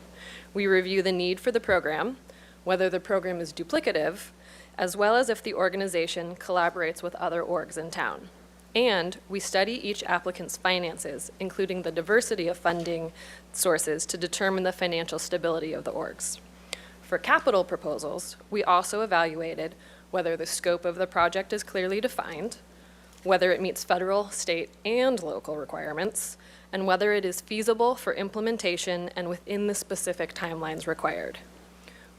[SPEAKER 19] We review the need for the program, whether the program is duplicative, as well as if the organization collaborates with other orgs in town. And we study each applicant's finances, including the diversity of funding sources, to determine the financial stability of the orgs. For capital proposals, we also evaluated whether the scope of the project is clearly defined, whether it meets federal, state, and local requirements, and whether it is feasible for implementation and within the specific timelines required.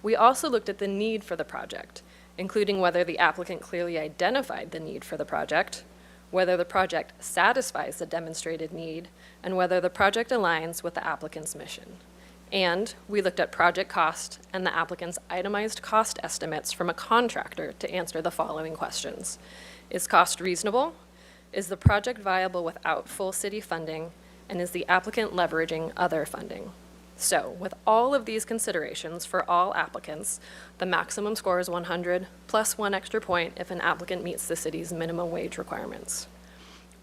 [SPEAKER 19] We also looked at the need for the project, including whether the applicant clearly identified the need for the project, whether the project satisfies the demonstrated need, and whether the project aligns with the applicant's mission. And we looked at project cost and the applicant's itemized cost estimates from a contractor to answer the following questions. Is cost reasonable? Is the project viable without full city funding? And is the applicant leveraging other funding? So, with all of these considerations for all applicants, the maximum score is 100 plus 1 extra point if an applicant meets the city's minimum wage requirements.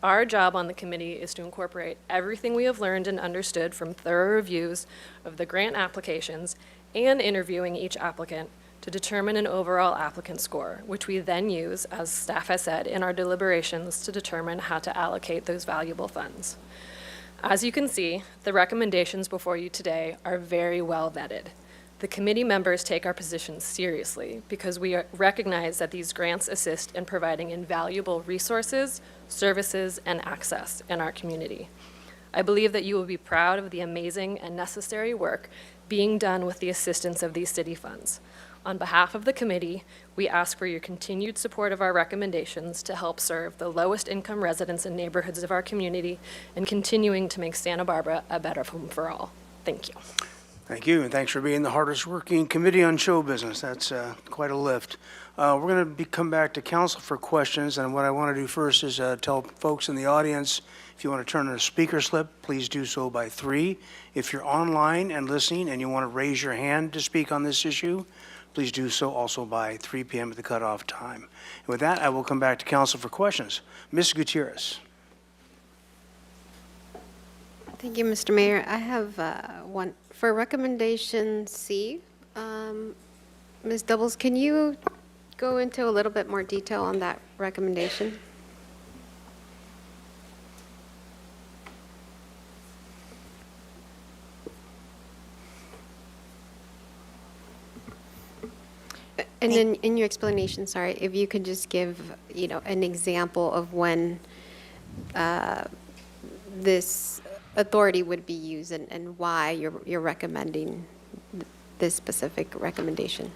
[SPEAKER 19] Our job on the committee is to incorporate everything we have learned and understood from thorough reviews of the grant applications and interviewing each applicant to determine an overall applicant score, which we then use, as staff has said, in our deliberations to determine how to allocate those valuable funds. As you can see, the recommendations before you today are very well vetted. The committee members take our positions seriously because we recognize that these grants assist in providing invaluable resources, services, and access in our community. I believe that you will be proud of the amazing and necessary work being done with the assistance of these city funds. On behalf of the committee, we ask for your continued support of our recommendations to help serve the lowest income residents and neighborhoods of our community and continuing to make Santa Barbara a better home for all. Thank you.
[SPEAKER 1] Thank you, and thanks for being the hardest working committee on show business. That's quite a lift. We're going to come back to council for questions, and what I want to do first is tell folks in the audience, if you want to turn in a speaker slip, please do so by 3. If you're online and listening and you want to raise your hand to speak on this issue, please do so also by 3 p.m. at the cutoff time. And with that, I will come back to council for questions. Ms. Gutierrez.
[SPEAKER 20] Thank you, Mr. Mayor. I have one for recommendation C. Ms. Doubles, can you go into a little bit more detail on that recommendation? And then in your explanation, sorry, if you could just give, an example of when this authority would be used and why you're recommending this specific recommendation.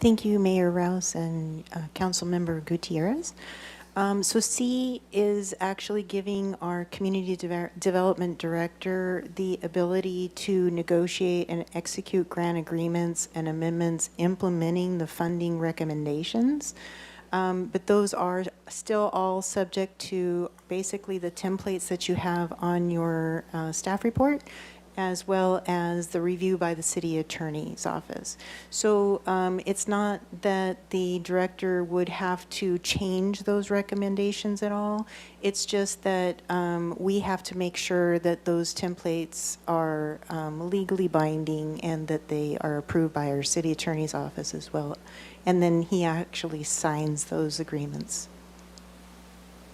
[SPEAKER 17] Thank you, Mayor Rouse and Councilmember Gutierrez. So C is actually giving our Community Development Director the ability to negotiate and execute grant agreements and amendments implementing the funding recommendations. But those are still all subject to basically the templates that you have on your staff report. as well as the review by the city attorney's office. So it's not that the director would have to change those recommendations at all. It's just that we have to make sure that those templates are legally binding and that they are approved by our city attorney's office as well. And then he actually signs those agreements.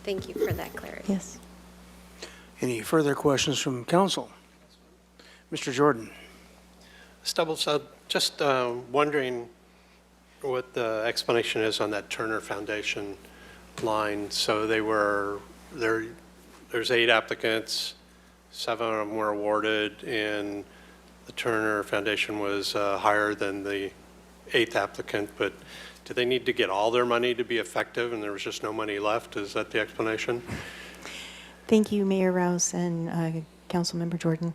[SPEAKER 20] Thank you for that clarity.
[SPEAKER 17] Yes.
[SPEAKER 1] Any further questions from council? Mr. Jordan.
[SPEAKER 8] Stubbles, just wondering what the explanation is on that Turner Foundation line. So there's 8 applicants, 7 of them were awarded, and the Turner Foundation was higher than the 8th applicant, but do they need to get all their money to be effective and there was just no money left? Is that the explanation?
[SPEAKER 17] Thank you, Mayor Rouse and Councilmember Jordan.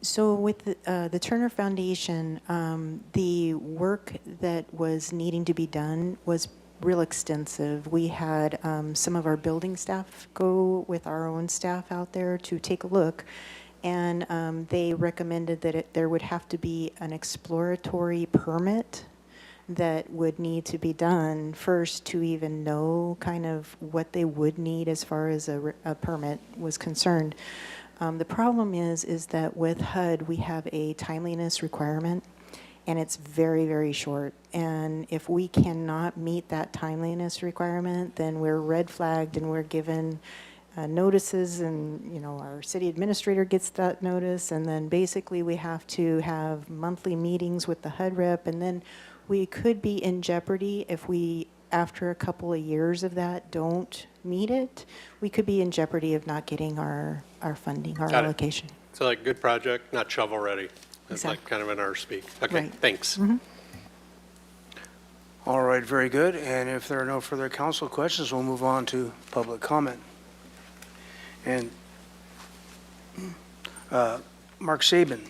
[SPEAKER 17] So with the Turner Foundation, the work that was needing to be done was real extensive. We had some of our building staff go with our own staff out there to take a look, and they recommended that there would have to be an exploratory permit that would need to be done first to even know kind of what they would need as far as a permit was concerned. The problem is that with HUD, we have a timeliness requirement, and it's very, very short. And if we cannot meet that timeliness requirement, then we're red flagged and we're given notices, and our city administrator gets that notice, and then basically we have to have monthly meetings with the HUD rep, and then we could be in jeopardy if we, after a couple of years of that, don't meet it. We could be in jeopardy of not getting our funding, our
[SPEAKER 8] Got it.
[SPEAKER 17] allocation.
[SPEAKER 8] So like good project, not shovel ready. That's
[SPEAKER 17] Exactly.
[SPEAKER 8] like kind of in our speak. Okay,
[SPEAKER 17] Right.
[SPEAKER 8] thanks.
[SPEAKER 17] Mm-hmm.
[SPEAKER 1] All right, very good. And if there are no further council questions, we'll move on to public comment. And Mark Sabin.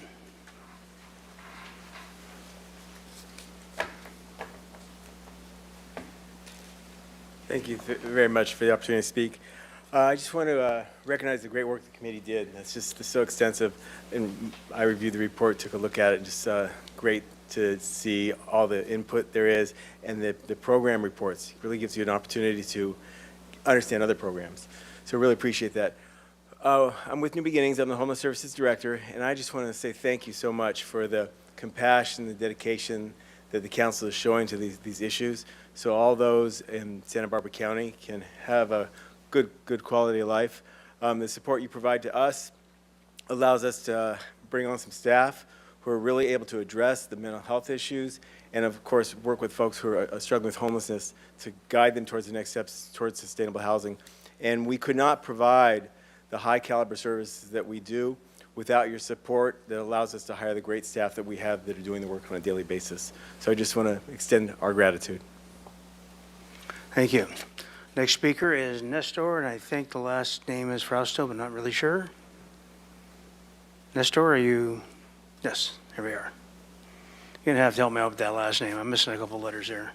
[SPEAKER 21] Thank you very much for the opportunity to speak. I just want to recognize the great work the committee did. It's just so extensive, and I reviewed the report, took a look at it, just great to see all the input there is, and the program reports. It really gives you an opportunity to understand other programs. So I really appreciate that. I'm with New Beginnings. I'm the Homeless Services Director, and I just want to say thank you so much for the compassion, the dedication that the council is showing to these issues. So all those in Santa Barbara County can have a good quality of life. The support you provide to us allows us to bring on some staff who are really able to address the mental health issues, and of course work with folks who are struggling with homelessness to guide them towards the next steps towards sustainable housing. And we could not provide the high caliber services that we do without your support that allows us to hire the great staff that we have that are doing the work on a daily basis. So I just want to extend our gratitude.
[SPEAKER 1] Thank you. Next speaker is Nestor, and I think the last name is Frausto, but not really sure. Nestor, are you? Yes, here we are. You're going to have to help me out with that last name. I'm missing a couple letters here.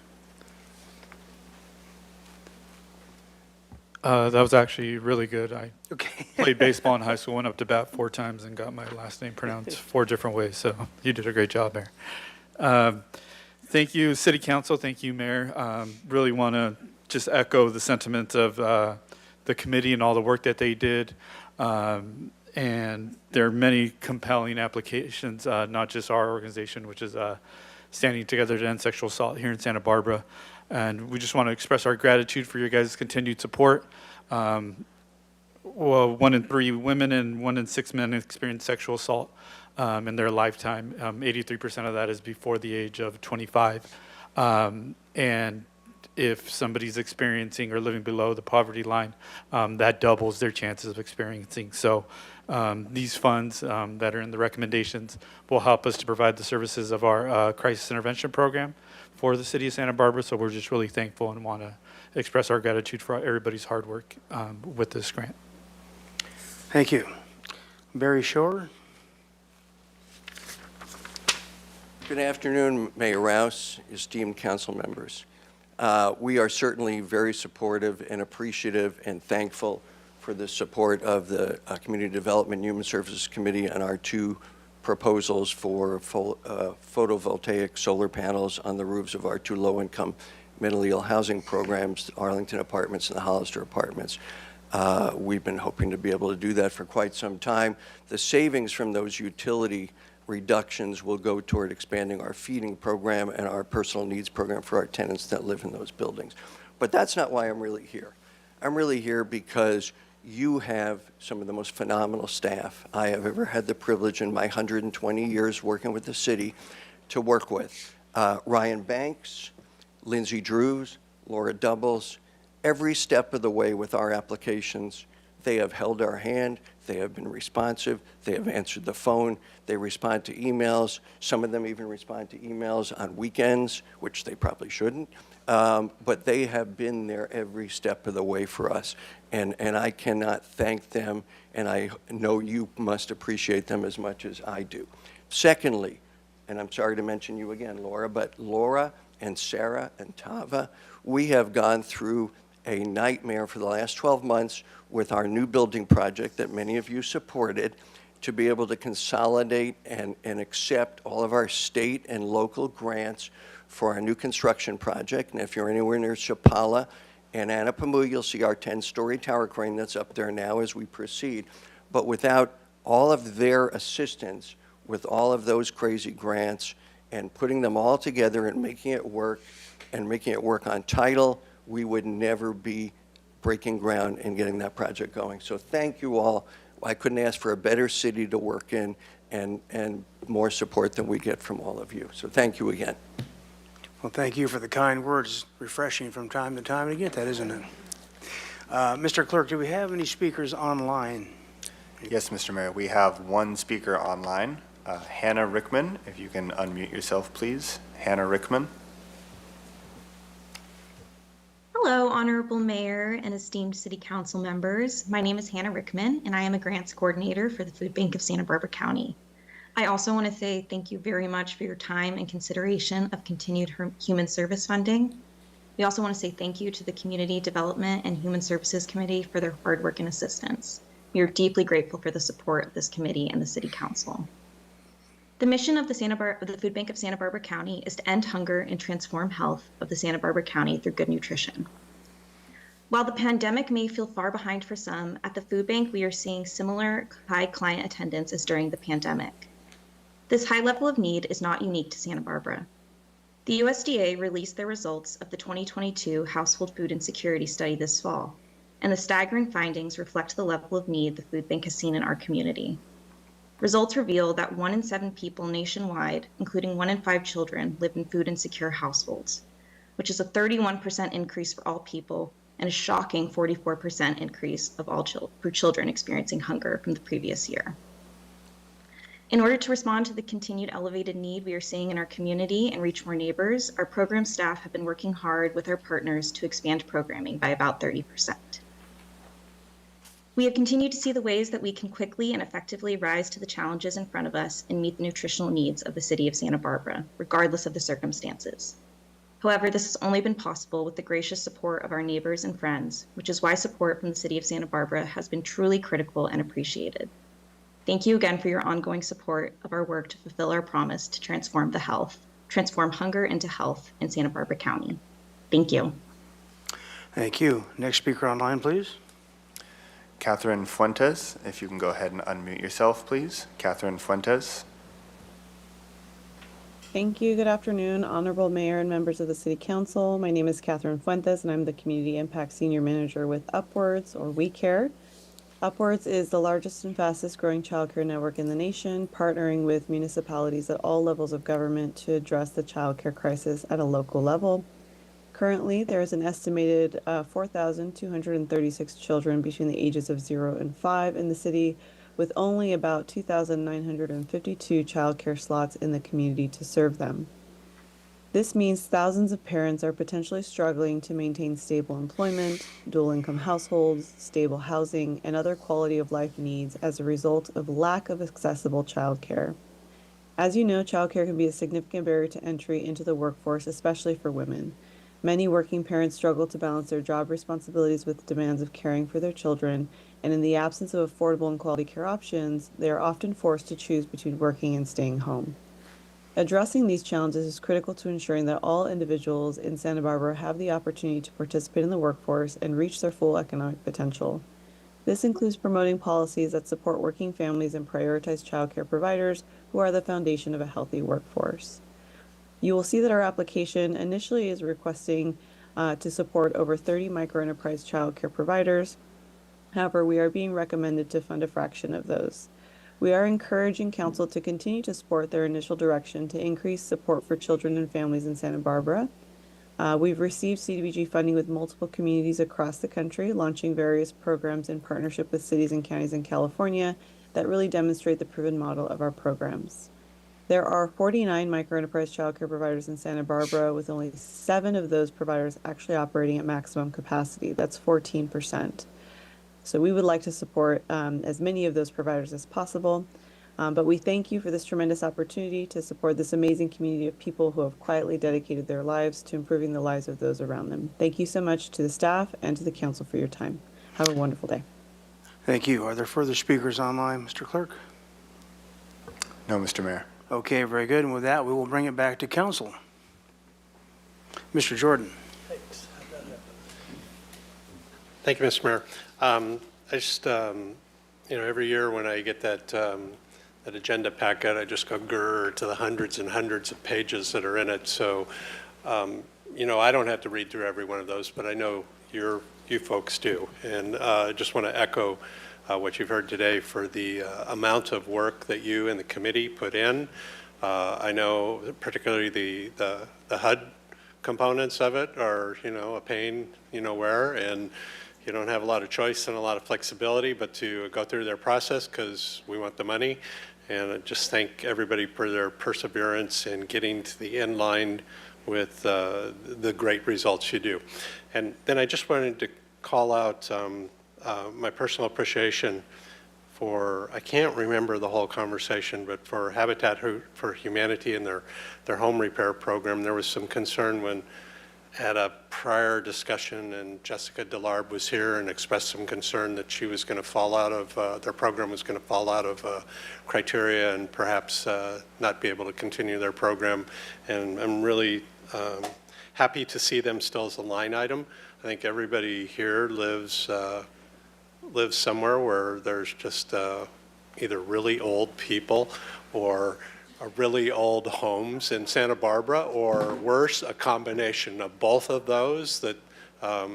[SPEAKER 22] That was actually really good. I
[SPEAKER 1] Okay.
[SPEAKER 22] played baseball in high school, went up to bat 4 times, and got my last name pronounced 4 different ways. So you did a great job there. Thank you, City Council. Thank you, Mayor. Really want to just echo the sentiment of the committee and all the work that they did. And there are many compelling applications, not just our organization, which is standing together to end sexual assault here in Santa Barbara. And we just want to express our gratitude for your guys' continued support. Well, 1 in 3 women and 1 in 6 men experience sexual assault in their lifetime. 83% of that is before the age of 25. And if somebody's experiencing or living below the poverty line, that doubles their chances of experiencing. So these funds that are in the recommendations will help us to provide the services of our crisis intervention program for the city of Santa Barbara. So we're just really thankful and want to express our gratitude for everybody's hard work with this grant.
[SPEAKER 1] Thank you. Barry Shore.
[SPEAKER 23] Good afternoon, Mayor Rouse, esteemed council members. We are certainly very supportive and appreciative and thankful for the support of the Community Development and Human Services Committee on our 2 proposals for photovoltaic solar panels on the roofs of our 2 low-income mentally ill housing programs, the Arlington Apartments and the Hollister Apartments. We've been hoping to be able to do that for quite some time. The savings from those utility reductions will go toward expanding our feeding program and our personal needs program for our tenants that live in those buildings. But that's not why I'm really here. I'm really here because you have some of the most phenomenal staff I have ever had the privilege in my 120 years working with the city to work with. Ryan Banks, Lindsay Drews, Laura Doubles, every step of the way with our applications, they have held our hand, they have been responsive, they have answered the phone, they respond to emails, some of them even respond to emails on weekends, which they probably shouldn't, but they have been there every step of the way for us, and I cannot thank them, and I know you must appreciate them as much as I do. Secondly, and I'm sorry to mention you again, Laura, but Laura and Sarah and Tava, we have gone through a nightmare for the last 12 months with our new building project that many of you supported to be able to consolidate and accept all of our state and local grants for our new construction project. And if you're anywhere near Chapala and Anapamu, you'll see our 10-story tower crane that's up there now as we proceed. But without all of their assistance with all of those crazy grants and putting them all together and making it work on title, we would never be breaking ground and getting that project going. So thank you all. I couldn't ask for a better city to work in and more support than we get from all of you. So thank you again.
[SPEAKER 1] Well, thank you for the kind words. Refreshing from time to time to get that, isn't it? Mr. Clerk, do we have any speakers online?
[SPEAKER 2] Yes, Mr. Mayor, we have one speaker online, Hannah Rickman. If you can unmute yourself, please. Hannah Rickman.
[SPEAKER 3] Hello, Honorable Mayor and esteemed City Council members. My name is Hannah Rickman, and I am a grants coordinator for the Food Bank of Santa Barbara County. I also want to say thank you very much for your time and consideration of continued human service funding. We also want to say thank you to the Community Development and Human Services Committee for their hard work and assistance. We are deeply grateful for the support of this committee and the City Council. The mission of the Food Bank of Santa Barbara County is to end hunger and transform health of the Santa Barbara County through good nutrition. While the pandemic may feel far behind for some, at the food bank we are seeing similar high client attendance as during the pandemic. This high level of need is not unique to Santa Barbara. The USDA released their results of the 2022 Household Food Insecurity Study this fall, and the staggering findings reflect the level of need the food bank has seen in our community. Results reveal that 1 in 7 people nationwide, including 1 in 5 children, live in food insecure households, which is a 31% increase for all people and a shocking 44% increase of all for children experiencing hunger from the previous year. In order to respond to the continued elevated need we are seeing in our community and reach more neighbors, our program staff have been working hard with our partners to expand programming by about 30%. We have continued to see the ways that we can quickly and effectively rise to the challenges in front of us and meet the nutritional needs of the city of Santa Barbara, regardless of the circumstances. However, this has only been possible with the gracious support of our neighbors and friends, which is why support from the city of Santa Barbara has been truly critical and appreciated. Thank you again for your ongoing support of our work to fulfill our promise to transform hunger into health in Santa Barbara County. Thank you.
[SPEAKER 1] Thank you. Next speaker online, please.
[SPEAKER 2] Catherine Fuentes, if you can go ahead and unmute yourself, please. Catherine Fuentes.
[SPEAKER 4] Thank you. Good afternoon, Honorable Mayor and members of the City Council. My name is Catherine Fuentes, and I'm the Community Impact Senior Manager with Upwards, or We Care. Upwards is the largest and fastest growing childcare network in the nation, partnering with municipalities at all levels of government to address the childcare crisis at a local level. Currently, there is an estimated 4,236 children between the ages of 0 and 5 in the city, with only about 2,952 childcare slots in the community to serve them. This means thousands of parents are potentially struggling to maintain stable employment, dual-income households, stable housing, and other quality of life needs as a result of lack of accessible childcare. As you know, childcare can be a significant barrier to entry into the workforce, especially for women. Many working parents struggle to balance their job responsibilities with the demands of caring for their children, and in the absence of affordable and quality care options, they are often forced to choose between working and staying home. Addressing these challenges is critical to ensuring that all individuals in Santa Barbara have the opportunity to participate in the workforce and reach their full economic potential. This includes promoting policies that support working families and prioritize childcare providers who are the foundation of a healthy workforce. You will see that our application initially is requesting to support over 30 microenterprise childcare providers. However, we are being recommended to fund a fraction of those. We are encouraging Council to continue to support their initial direction to increase support for children and families in Santa Barbara. We've received CDBG funding with multiple communities across the country, launching various programs in partnership with cities and counties in California that really demonstrate the proven model of our programs. There are 49 microenterprise childcare providers in Santa Barbara, with only 7 of those providers actually operating at maximum capacity. That's 14%. So we would like to support as many of those providers as possible. But we thank you for this tremendous opportunity to support this amazing community of people who have quietly dedicated their lives to improving the lives of those around them. Thank you so much to the staff and to the council for your time. Have a wonderful day.
[SPEAKER 1] Thank you. Are there further speakers online, Mr. Clerk?
[SPEAKER 2] No, Mr. Mayor.
[SPEAKER 1] Okay, very good. And with that, we will bring it back to council. Mr. Jordan.
[SPEAKER 8] Thank you, Mr. Mayor. I just, every year when I get that agenda packet, I just go grrr to the hundreds and hundreds of pages that are in it. So, I don't have to read through every one of those, but I know you folks do. And I just want to echo what you've heard today for the amount of work that you and the committee put in. I know particularly the HUD components of it are, a pain, where, and you don't have a lot of choice and a lot of flexibility, but to go through their process because we want the money. And I just thank everybody for their perseverance in getting to the end line with the great results you do. And then I just wanted to call out my personal appreciation for, I can't remember the whole conversation, but for Habitat for Humanity and their home repair program. There was some concern when at a prior discussion, and Jessica Delarbe was here and expressed some concern that she was going to fall out of, their program was going to fall out of criteria and perhaps not be able to continue their program. And I'm really happy to see them still as a line item. I think everybody here lives somewhere where there's just either really old people or really old homes in Santa Barbara, or worse, a combination of both of those that, at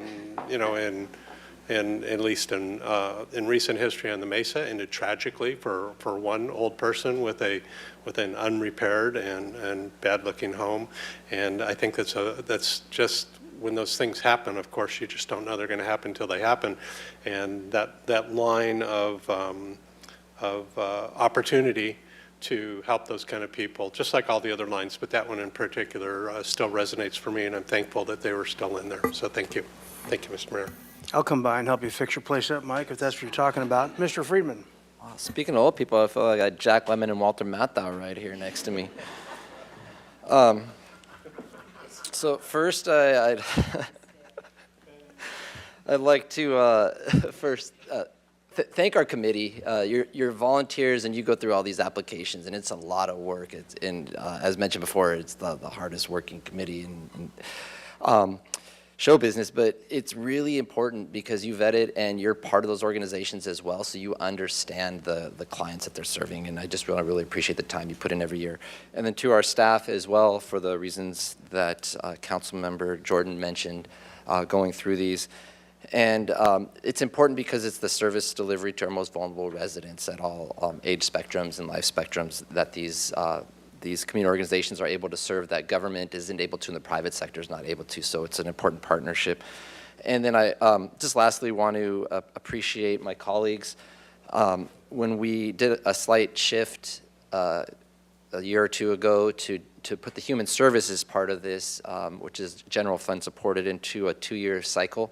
[SPEAKER 8] least in recent history on the Mesa, ended tragically for one old person with an unrepaired and bad-looking home. And I think that's just, when those things happen, of course, you just don't know they're going to happen until they happen. And that line of opportunity to help those kind of people, just like all the other lines, but that one in particular still resonates for me, and I'm thankful that they were still in there. So thank you. Thank you, Mr. Mayor.
[SPEAKER 1] I'll come by and help you fix your place up, Mike, if that's what you're talking about. Mr. Friedman.
[SPEAKER 15] Wow, speaking of old people, I feel like I got Jack Lemmon and Walter Matthau right here next to me. So first, I'd like to thank our committee. You're volunteers, and you go through all these applications, and it's a lot of work. As mentioned before, it's the hardest working committee in show business, but it's really important because you vetted and you're part of those organizations as well, so you understand the clients that they're serving, and I just really appreciate the time you put in every year. And then to our staff as well, for the reasons that Councilmember Jordan mentioned, going through these. And it's important because it's the service delivery to our most vulnerable residents at all age spectrums and life spectrums that these community organizations are able to serve that government isn't able to and the private sector is not able to. So it's an important partnership. And then I just lastly want to appreciate my colleagues. When we did a slight shift a year or two ago to put the human services part of this, which is general fund supported, into a 2-year cycle,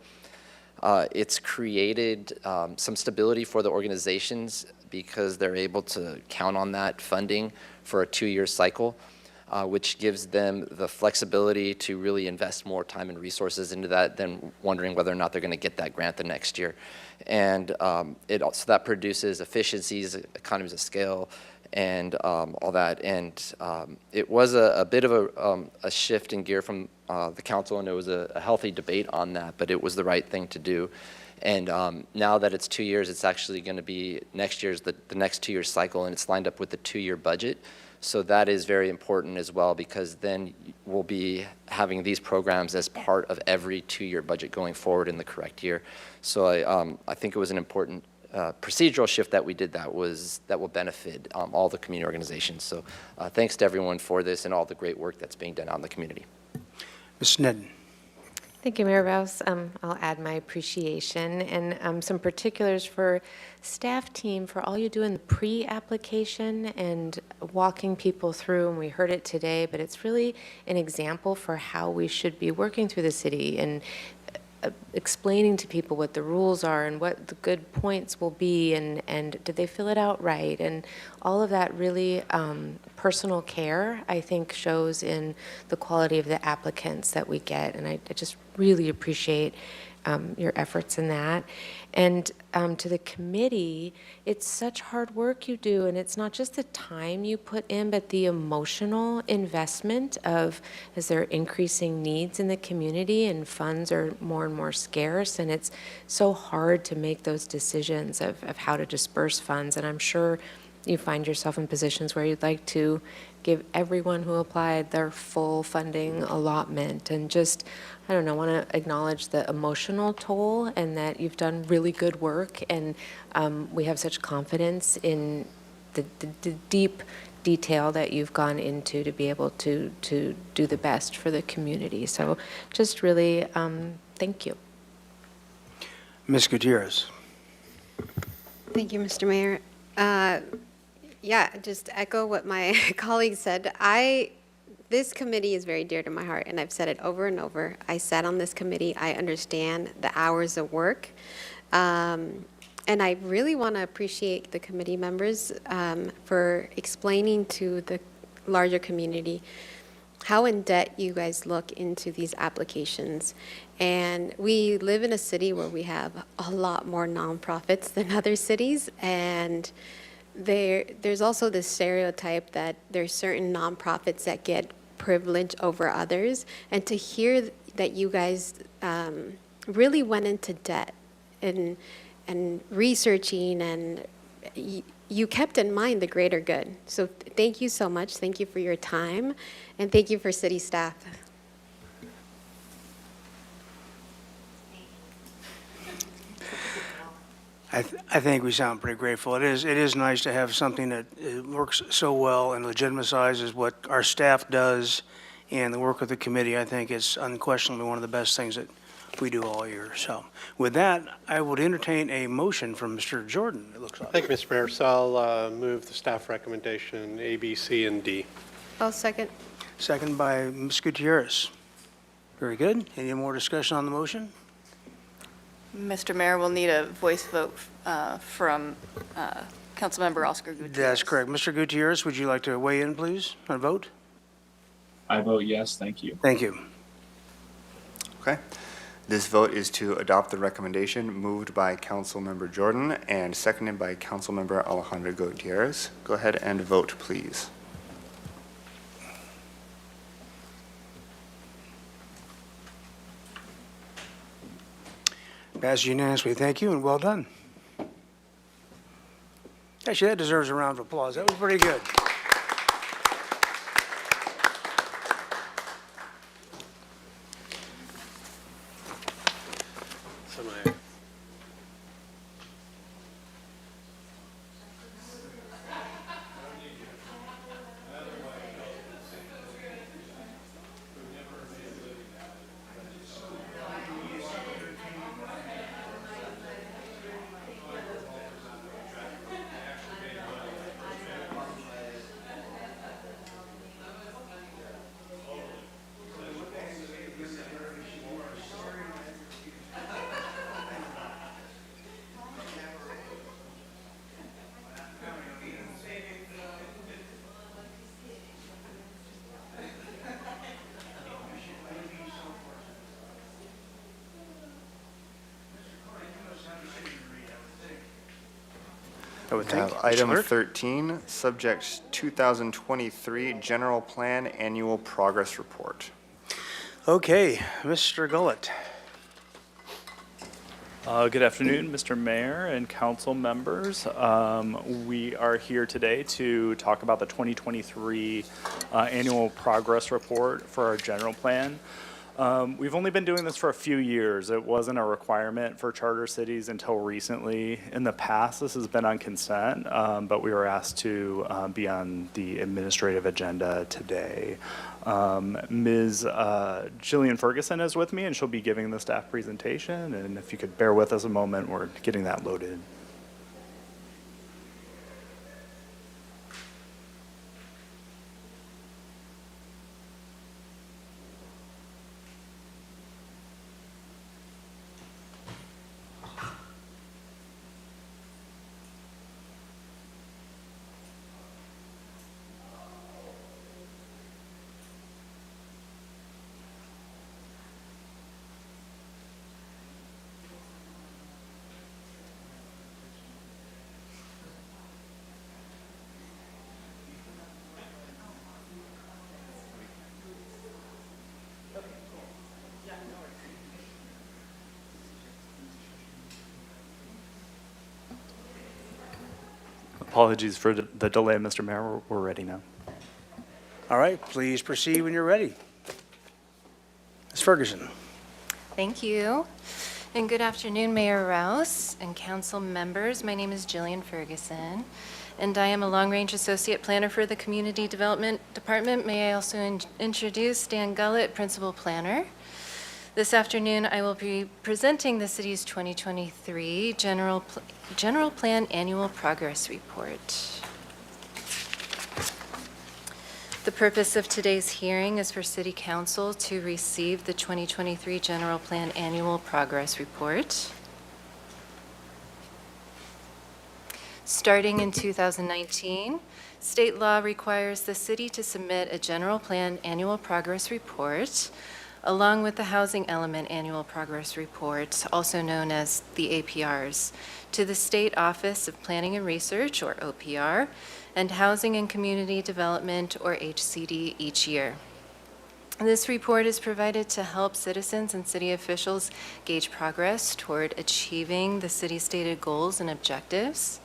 [SPEAKER 15] it's created some stability for the organizations because they're able to count on that funding for a 2-year cycle. which gives them the flexibility to really invest more time and resources into that than wondering whether or not they're going to get that grant the next year. And it also, that produces efficiencies, economies of scale, and all that. And it was a bit of a shift in gear from the council, and it was a healthy debate on that, but it was the right thing to do. And now that it's 2 years, it's actually going to be next year's the next 2 year cycle, and it's lined up with the 2 year budget. So that is very important as well, because then we'll be having these programs as part of every 2 year budget going forward in the correct year. So I think it was an important procedural shift that we did that will benefit all the community organizations. So thanks to everyone for this and all the great work that's being done out in the community.
[SPEAKER 1] Ms. Sneddon.
[SPEAKER 16] Thank you, Mayor Rouse. I'll add my appreciation and some particulars for staff team for all you do in the pre-application and walking people through, and we heard it today, but it's really an example for how we should be working through the city and explaining to people what the rules are and what the good points will be, and did they fill it out right, and all of that really personal care, I think, shows in the quality of the applicants that we get, and I just really appreciate your efforts in that. And to the committee, it's such hard work you do, and it's not just the time you put in, but the emotional investment of, as there are increasing needs in the community and funds are more and more scarce, and it's so hard to make those decisions of how to disperse funds. And I'm sure you find yourself in positions where you'd like to give everyone who applied their full funding allotment, and just, I don't know, want to acknowledge the emotional toll and that you've done really good work, and we have such confidence in the deep detail that you've gone into to be able to do the best for the community. So just really thank you.
[SPEAKER 1] Ms. Gutierrez.
[SPEAKER 20] Thank you, Mr. Mayor. Yeah, just echo what my colleague said. This committee is very dear to my heart, and I've said it over and over. I sat on this committee. I understand the hours of work. And I really want to appreciate the committee members for explaining to the larger community how in debt you guys look into these applications. And we live in a city where we have a lot more nonprofits than other cities, and there's also this stereotype that there's certain nonprofits that get privilege over others. And to hear that you guys really went into debt and researching, and you kept in mind the greater good. So thank you so much. Thank you for your time, and thank you for city staff.
[SPEAKER 1] I think we sound pretty grateful. It is nice to have something that works so well and legitimizes what our staff does and the work of the committee. I think it's unquestionably one of the best things that we do all year. So with that, I would entertain a motion from Mr. Jordan, it looks like.
[SPEAKER 8] Thank you, Mr. Mayor. So I'll move the staff recommendation A, B, C, and D.
[SPEAKER 20] I'll second.
[SPEAKER 1] Second by Ms. Gutierrez. Very good. Any more discussion on the motion?
[SPEAKER 5] Mr. Mayor, we'll need a voice vote from Councilmember Oscar Gutierrez.
[SPEAKER 1] That's correct. Mr. Gutierrez, would you like to weigh in, please, on vote?
[SPEAKER 6] I vote yes, thank you.
[SPEAKER 1] Thank you.
[SPEAKER 2] Okay. This vote is to adopt the recommendation moved by Councilmember Jordan and seconded by Councilmember Alejandro Gutierrez. Go ahead and vote, please.
[SPEAKER 1] Passed unanimously. Thank you, and well done. Actually, that deserves a round of applause. That was pretty good. I would
[SPEAKER 2] We
[SPEAKER 1] think.
[SPEAKER 2] have
[SPEAKER 1] Mr.
[SPEAKER 2] item
[SPEAKER 1] Clerk?
[SPEAKER 2] 13, subject 2023 General Plan Annual Progress Report.
[SPEAKER 1] Okay, Mr. Gullett.
[SPEAKER 7] Good afternoon, Mr. Mayor and council members. We are here today to talk about the 2023 annual progress report for our general plan. We've only been doing this for a few years. It wasn't a requirement for charter cities until recently. In the past, this has been on consent, but we were asked to be on the administrative agenda today. Ms. Jillian Ferguson is with me, and she'll be giving the staff presentation. And if you could bear with us a moment, we're getting that loaded. Apologies for the delay, Mr. Mayor. We're ready now.
[SPEAKER 1] All right, please proceed when you're ready. Ms. Ferguson.
[SPEAKER 9] Thank you. And good afternoon, Mayor Rouse and council members. My name is Jillian Ferguson, and I am a long-range associate planner for the Community Development Department. May I also introduce Dan Gullett, principal planner. This afternoon, I will be presenting the city's 2023 General Plan Annual Progress Report. The purpose of today's hearing is for City Council to receive the 2023 General Plan Annual Progress Report. Starting in 2019, state law requires the city to submit a General Plan Annual Progress Report along with the Housing Element Annual Progress Report, also known as the APRs, to the State Office of Planning and Research, or OPR, and Housing and Community Development, or HCD, each year. This report is provided to help citizens and city officials gauge progress toward achieving the city's stated goals and objectives.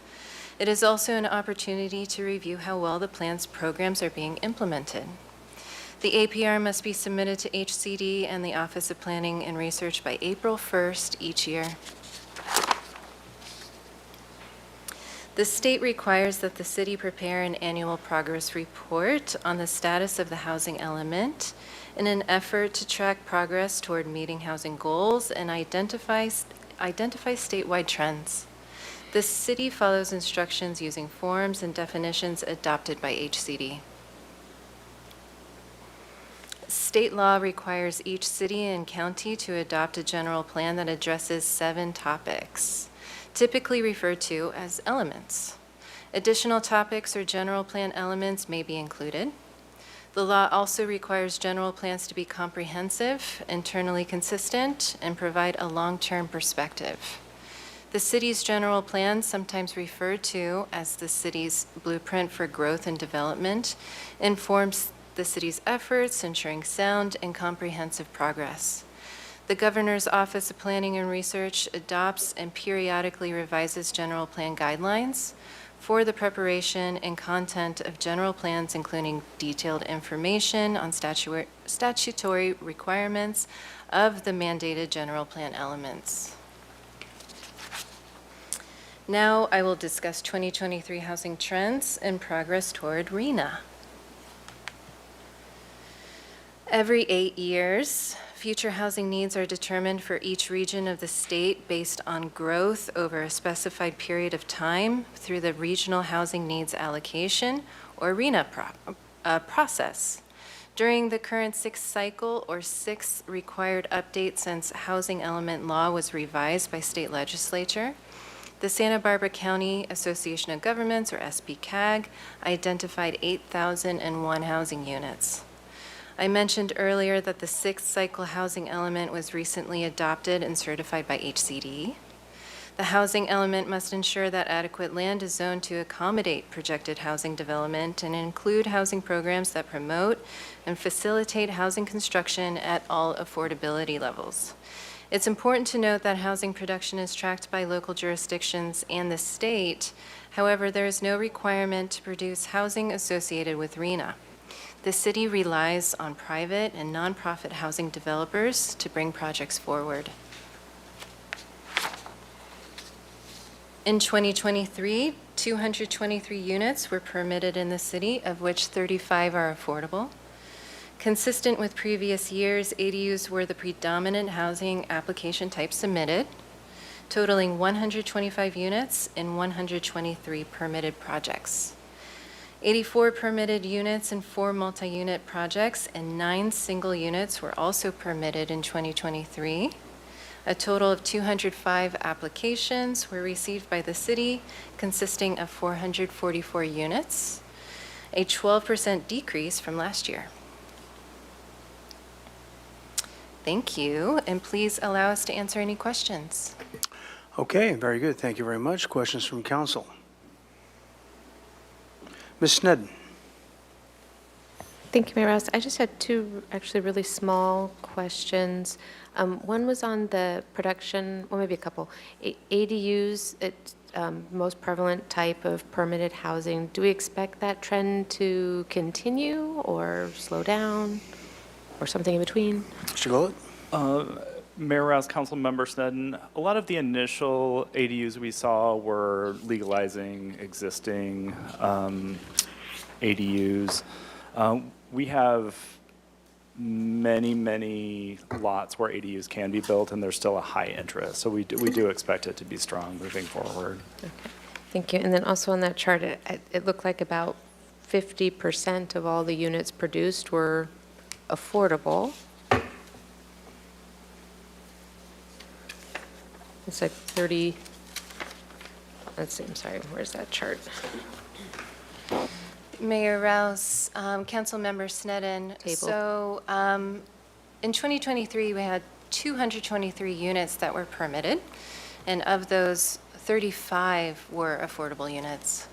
[SPEAKER 9] It is also an opportunity to review how well the plan's programs are being implemented. The APR must be submitted to HCD and the Office of Planning and Research by April 1st each year. The state requires that the city prepare an annual progress report on the status of the housing element in an effort to track progress toward meeting housing goals and identify statewide trends. The city follows instructions using forms and definitions adopted by HCD. State law requires each city and county to adopt a general plan that addresses 7 topics, typically referred to as elements. Additional topics or general plan elements may be included. The law also requires general plans to be comprehensive, internally consistent, and provide a long-term perspective. The city's general plan, sometimes referred to as the city's blueprint for growth and development, informs the city's efforts, ensuring sound and comprehensive progress. The Governor's Office of Planning and Research adopts and periodically revises general plan guidelines for the preparation and content of general plans, including detailed information on statutory requirements of the mandated general plan elements. Now I will discuss 2023 housing trends and progress toward RHNA. Every 8 years, future housing needs are determined for each region of the state based on growth over a specified period of time through the Regional Housing Needs Allocation, or RHNA process. During the current 6th cycle, or 6th required update since Housing Element Law was revised by state legislature, the Santa Barbara County Association of Governments, or SBCAG, identified 8,001 housing units. I mentioned earlier that the 6th cycle housing element was recently adopted and certified by HCD. The housing element must ensure that adequate land is zoned to accommodate projected housing development and include housing programs that promote and facilitate housing construction at all affordability levels. It's important to note that housing production is tracked by local jurisdictions and the state. However, there is no requirement to produce housing associated with RHNA. The city relies on private and nonprofit housing developers to bring projects forward. In 2023, 223 units were permitted in the city, of which 35 are affordable. Consistent with previous years, ADUs were the predominant housing application type submitted, totaling 125 units in 123 permitted projects. 84 permitted units and 4 multi-unit projects and 9 single units were also permitted in 2023. A total of 205 applications were received by the city, consisting of 444 units, a 12% decrease from last year. Thank you, and please allow us to answer any questions.
[SPEAKER 1] Okay, very good. Thank you very much. Questions from council? Ms. Snedden.
[SPEAKER 16] Thank you, Mayor Rouse. I just had two actually really small questions. One was on the production, well, maybe a couple. ADUs, it's most prevalent type of permitted housing. Do we expect that trend to continue or slow down or something in between?
[SPEAKER 1] Mr. Gollet?
[SPEAKER 7] Mayor Rouse, Council Member Snedden, a lot of the initial ADUs we saw were legalizing existing ADUs. We have many lots where ADUs can be built, and there's still a high interest. So we do expect it to be strong moving forward.
[SPEAKER 16] Okay. Thank you. And then also on that chart, it looked like about 50% of all the units produced were affordable. It's like 30, let's see, I'm sorry, where's that chart?
[SPEAKER 9] Mayor Rouse, Councilmember Snedden.
[SPEAKER 16] Table.
[SPEAKER 9] So in 2023, we had 223 units that were permitted, and of those, 35 were affordable units,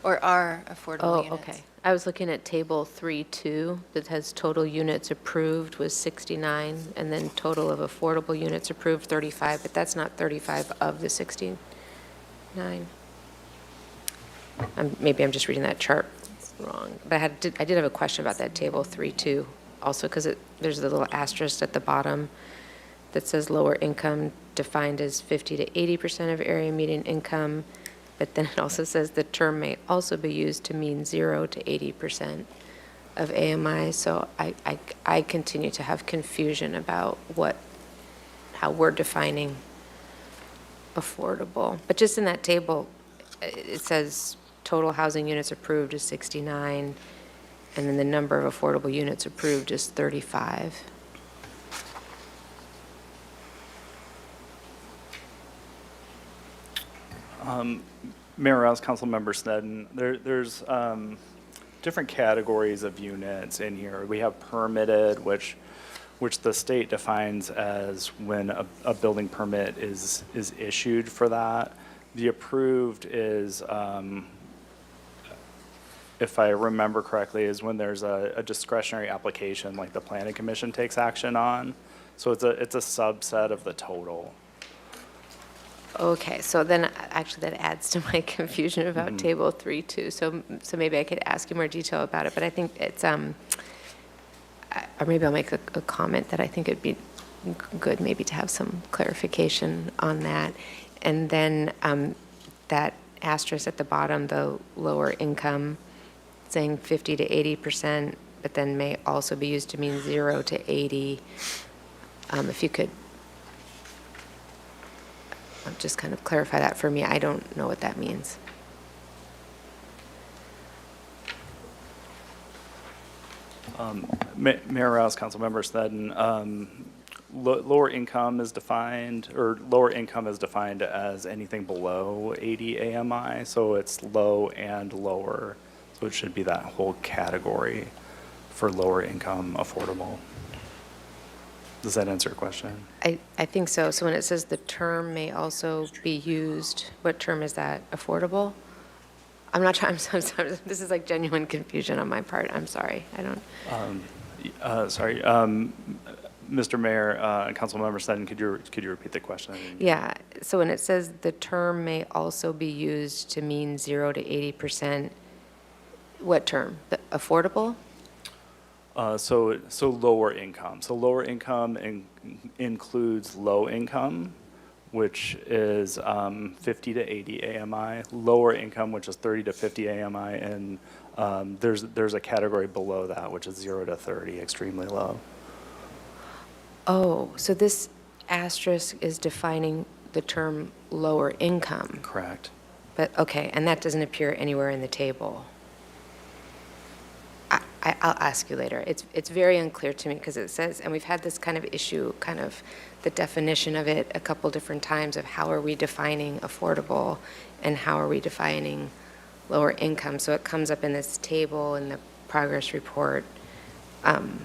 [SPEAKER 9] or are affordable units.
[SPEAKER 16] Oh, okay. I was looking at table 3.2 that has total units approved was 69, and then total of affordable units approved 35, but that's not 35 of the 69. Maybe I'm just reading that chart wrong. But I did have a question about that table 3.2 also, because there's a little asterisk at the bottom that says lower income defined as 50 to 80% of area median income. But then it also says the term may also be used to mean 0 to 80% of AMI. So I continue to have confusion about how we're defining affordable. But just in that table, it says total housing units approved is 69, and then the number of affordable units approved is 35.
[SPEAKER 7] Mayor Rouse, Councilmember Snedden, there's different categories of units in here. We have permitted, which the state defines as when a building permit is issued for that. The approved is, if I remember correctly, is when there's a discretionary application like the Planning Commission takes action on. So it's a subset of the total.
[SPEAKER 16] Okay, so then actually that adds to my confusion about table 3.2. So maybe I could ask you more detail about it, but I think it's, or maybe I'll make a comment that I think it'd be good maybe to have some clarification on that. And then that asterisk at the bottom, the lower income, saying 50 to 80%, but then may also be used to mean 0 to 80. If you could just kind of clarify that for me. I don't know what that means.
[SPEAKER 7] Mayor Rouse, Councilmember Snedden, lower income is defined, or lower income is defined as anything below 80 AMI, so it's low and lower. So it should be that whole category for lower income affordable. Does that answer your question?
[SPEAKER 16] I think so. So when it says the term may also be used, what term is that? Affordable? I'm not trying, I'm sorry, this is like genuine confusion on my part. I'm sorry. I don't.
[SPEAKER 7] Sorry, Mr. Mayor, Councilmember Sutton, could you repeat the question?
[SPEAKER 16] Yeah, so when it says the term may also be used to mean 0 to 80%, what term? The affordable?
[SPEAKER 7] So lower income. So lower income includes low income, which is 50 to 80 AMI. Lower income, which is 30 to 50 AMI, and there's a category below that, which is 0 to 30, extremely low.
[SPEAKER 16] Oh, so this asterisk is defining the term lower income.
[SPEAKER 7] Correct.
[SPEAKER 16] But, okay, and that doesn't appear anywhere in the table. I'll ask you later. It's very unclear to me because it says, and we've had this kind of issue, kind of the definition of it a couple different times of how are we defining affordable and how are we defining lower income. So it comes up in this table in the progress report. And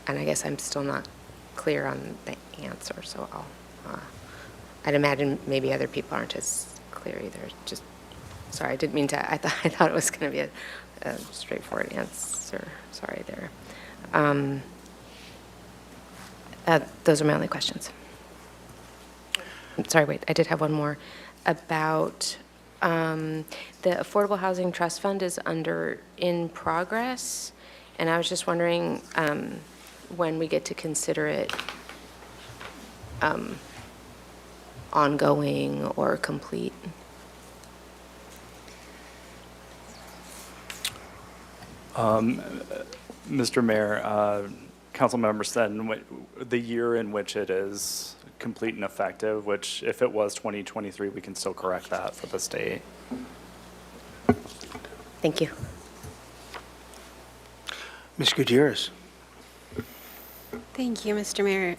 [SPEAKER 16] I guess I'm still not clear on the answer, so I'd imagine maybe other people aren't as clear either. Just, sorry, I didn't mean to, I thought it was going to be a straightforward answer. Sorry there. Those are my only questions. Sorry, wait, I did have one more about the Affordable Housing Trust Fund is in progress, and I was just wondering when we get to consider it ongoing or complete.
[SPEAKER 7] Mr. Mayor, Councilmember Sutton, the year in which it is complete and effective, which if it was 2023, we can still correct that for the state.
[SPEAKER 16] Thank you.
[SPEAKER 1] Ms. Gutierrez.
[SPEAKER 20] Thank you, Mr. Mayor.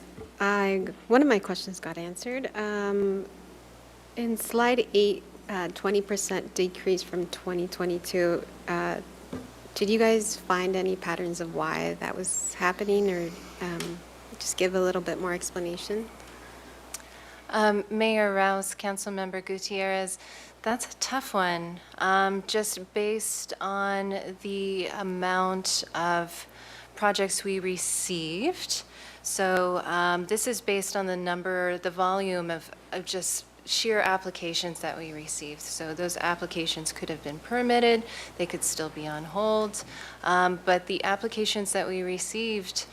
[SPEAKER 20] One of my questions got answered. In slide 8, 20% decrease from 2022. Did you guys find any patterns of why that was happening, or just give a little bit more explanation?
[SPEAKER 9] Mayor Rouse, Councilmember Gutierrez, that's a tough one. Just based on the amount of projects we received. So this is based on the volume of just sheer applications that we received. So those applications could have been permitted, they could still be on hold. But the applications that we received,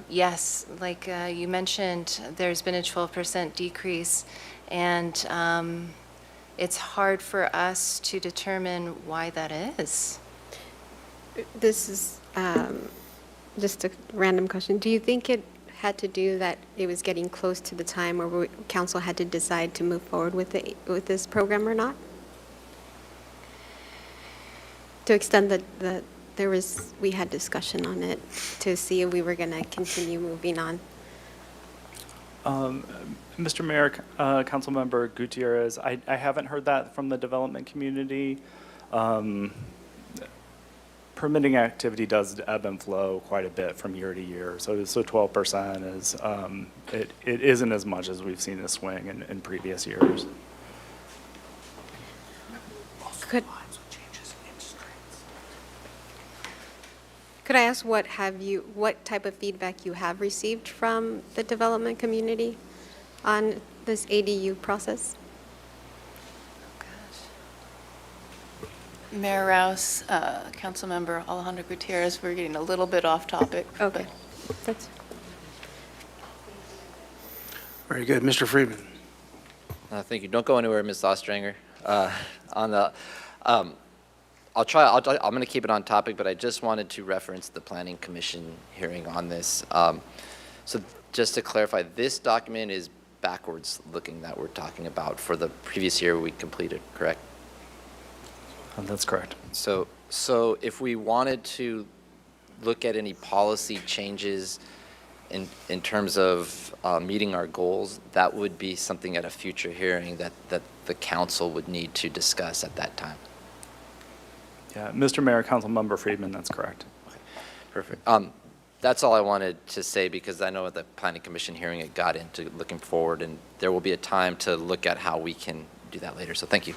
[SPEAKER 9] yes, like you mentioned, there's been a 12% decrease. And it's hard for us to determine why that is.
[SPEAKER 20] This is just a random question. Do you think it had to do that it was getting close to the time where council had to decide to move forward with this program or not? To extend we had discussion on it to see if we were going to continue moving on.
[SPEAKER 7] Mr. Mayor, Councilmember Gutierrez, I haven't heard that from the development community. Permitting activity does ebb and flow quite a bit from year to year. So 12% is, it isn't as much as we've seen this swing in previous years.
[SPEAKER 20] Could I ask what type of feedback you have received from the development community on this ADU process?
[SPEAKER 5] Mayor Rouse, Councilmember Alejandro Gutierrez, we're getting a little bit off topic.
[SPEAKER 20] Okay. That's
[SPEAKER 1] Very good. Mr. Friedman.
[SPEAKER 15] Thank you. Don't go anywhere, Ms. Ostranger. I'm going to keep it on topic, but I just wanted to reference the Planning Commission hearing on this. So just to clarify, this document is backwards looking that we're talking about for the previous year we completed, correct?
[SPEAKER 7] That's correct.
[SPEAKER 15] So if we wanted to look at any policy changes in terms of meeting our goals, that would be something at a future hearing that the council would need to discuss at that time.
[SPEAKER 7] Yeah, Mr. Mayor, Councilmember Friedman, that's correct.
[SPEAKER 15] Okay, perfect. That's all I wanted to say, because I know at the Planning Commission hearing it got into looking forward, and there will be a time to look at how we can do that later. So thank you.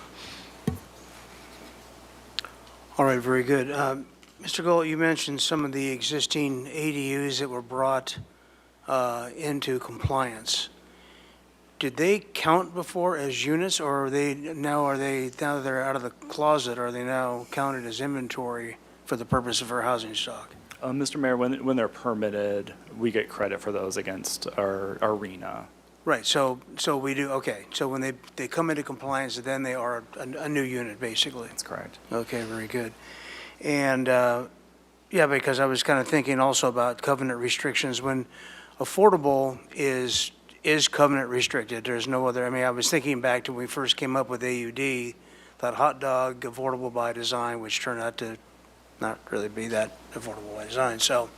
[SPEAKER 1] All right, very good. Mr. Gold, you mentioned some of the existing ADUs that were brought into compliance. Did they count before as units, or now that they're out of the closet, are they now counted as inventory for the purpose of our housing stock?
[SPEAKER 7] Mr. Mayor, when they're permitted, we get credit for those against our RENA.
[SPEAKER 1] Right, so we do, okay. So when they come into compliance, then they are a new unit, basically?
[SPEAKER 7] That's correct.
[SPEAKER 1] Okay, very good. And, yeah, because I was kind of thinking also about covenant restrictions. When affordable is covenant restricted, there's no other, I mean, I was thinking back to when we first came up with AUD, that hot dog affordable by design, which turned out to not really be that affordable by design. So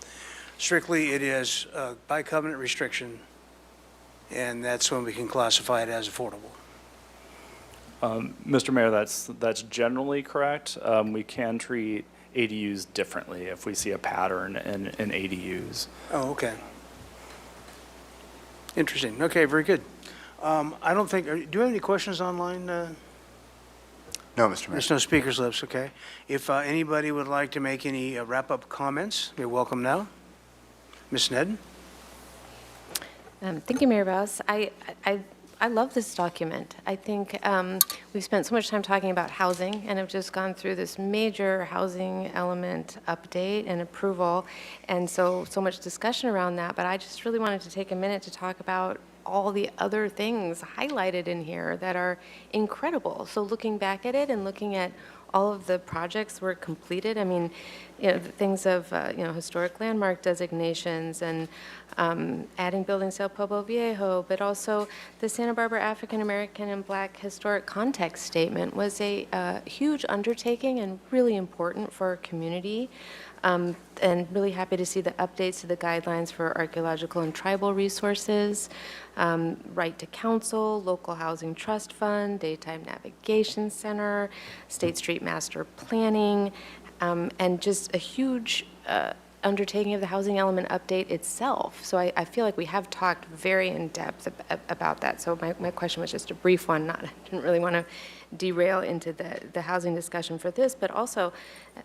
[SPEAKER 1] strictly it is by covenant restriction, and that's when we can classify it as affordable.
[SPEAKER 7] Mr. Mayor, that's generally correct. We can treat ADUs differently if we see a pattern in ADUs.
[SPEAKER 1] Oh, okay. Interesting. Okay, very good. I don't think, do you have any questions online?
[SPEAKER 2] No, Mr. Mayor.
[SPEAKER 1] There's no speaker's lips, okay. If anybody would like to make any wrap-up comments, you're welcome now. Ms. Nedden?
[SPEAKER 16] Thank you, Mayor Rouse. I love this document. I think we've spent so much time talking about housing, and have just gone through this major housing element update and approval, and so much discussion around that. But I just really wanted to take a minute to talk about all the other things highlighted in here that are incredible. So looking back at it and looking at all of the projects were completed. I mean, things of, historic landmark designations and adding buildings to El Pueblo Viejo, but also the Santa Barbara African American and Black Historic Context Statement was a huge undertaking and really important for our community. And really happy to see the updates to the guidelines for archaeological and tribal resources, right to counsel, local housing trust fund, daytime navigation center, State Street master planning, and just a huge undertaking of the housing element update itself. So I feel like we have talked very in depth about that. So my question was just a brief one. I didn't really want to derail into the housing discussion for this, but also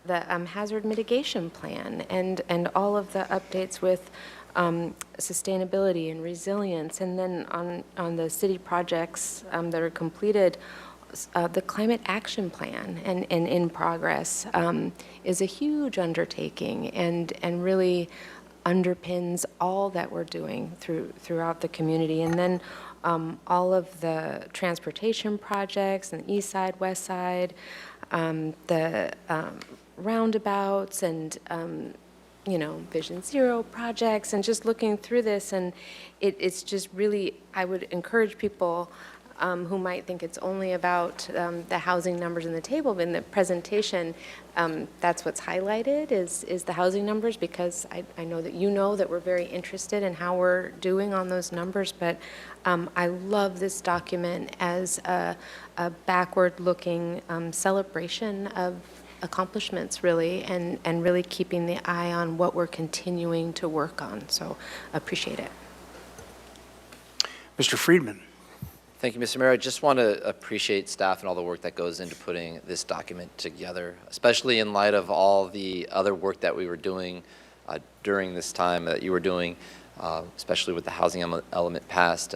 [SPEAKER 16] the hazard mitigation plan and all of the updates with sustainability and resilience. And then on the city projects that are completed, the climate action plan and in progress is a huge undertaking and really underpins all that we're doing throughout the community. And then all of the transportation projects and the east side, west side, the roundabouts and Vision Zero projects, and just looking through this, and it's just really, I would encourage people who might think it's only about the housing numbers in the table, but in the presentation, that's what's highlighted is the housing numbers, because I know that we're very interested in how we're doing on those numbers, but I love this document as a backward-looking celebration of accomplishments, really, and really keeping the eye on what we're continuing to work on. So appreciate it.
[SPEAKER 1] Mr. Friedman.
[SPEAKER 15] Thank you, Mr. Mayor. I just want to appreciate staff and all the work that goes into putting this document together, especially in light of all the other work that we were doing during this time that you were doing, especially with the housing element passed.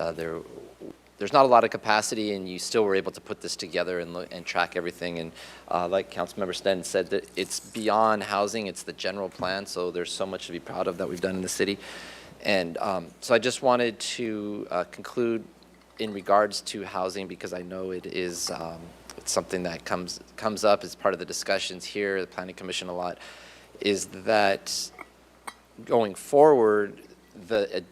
[SPEAKER 15] There's not a lot of capacity, and you still were able to put this together and track everything. And like Councilmember Sten said, that it's beyond housing, it's the general plan, so there's so much to be proud of that we've done in the city. And so I just wanted to conclude in regards to housing, because I know it is it's something that comes up as part of the discussions here, the Planning Commission a lot, is that going forward, the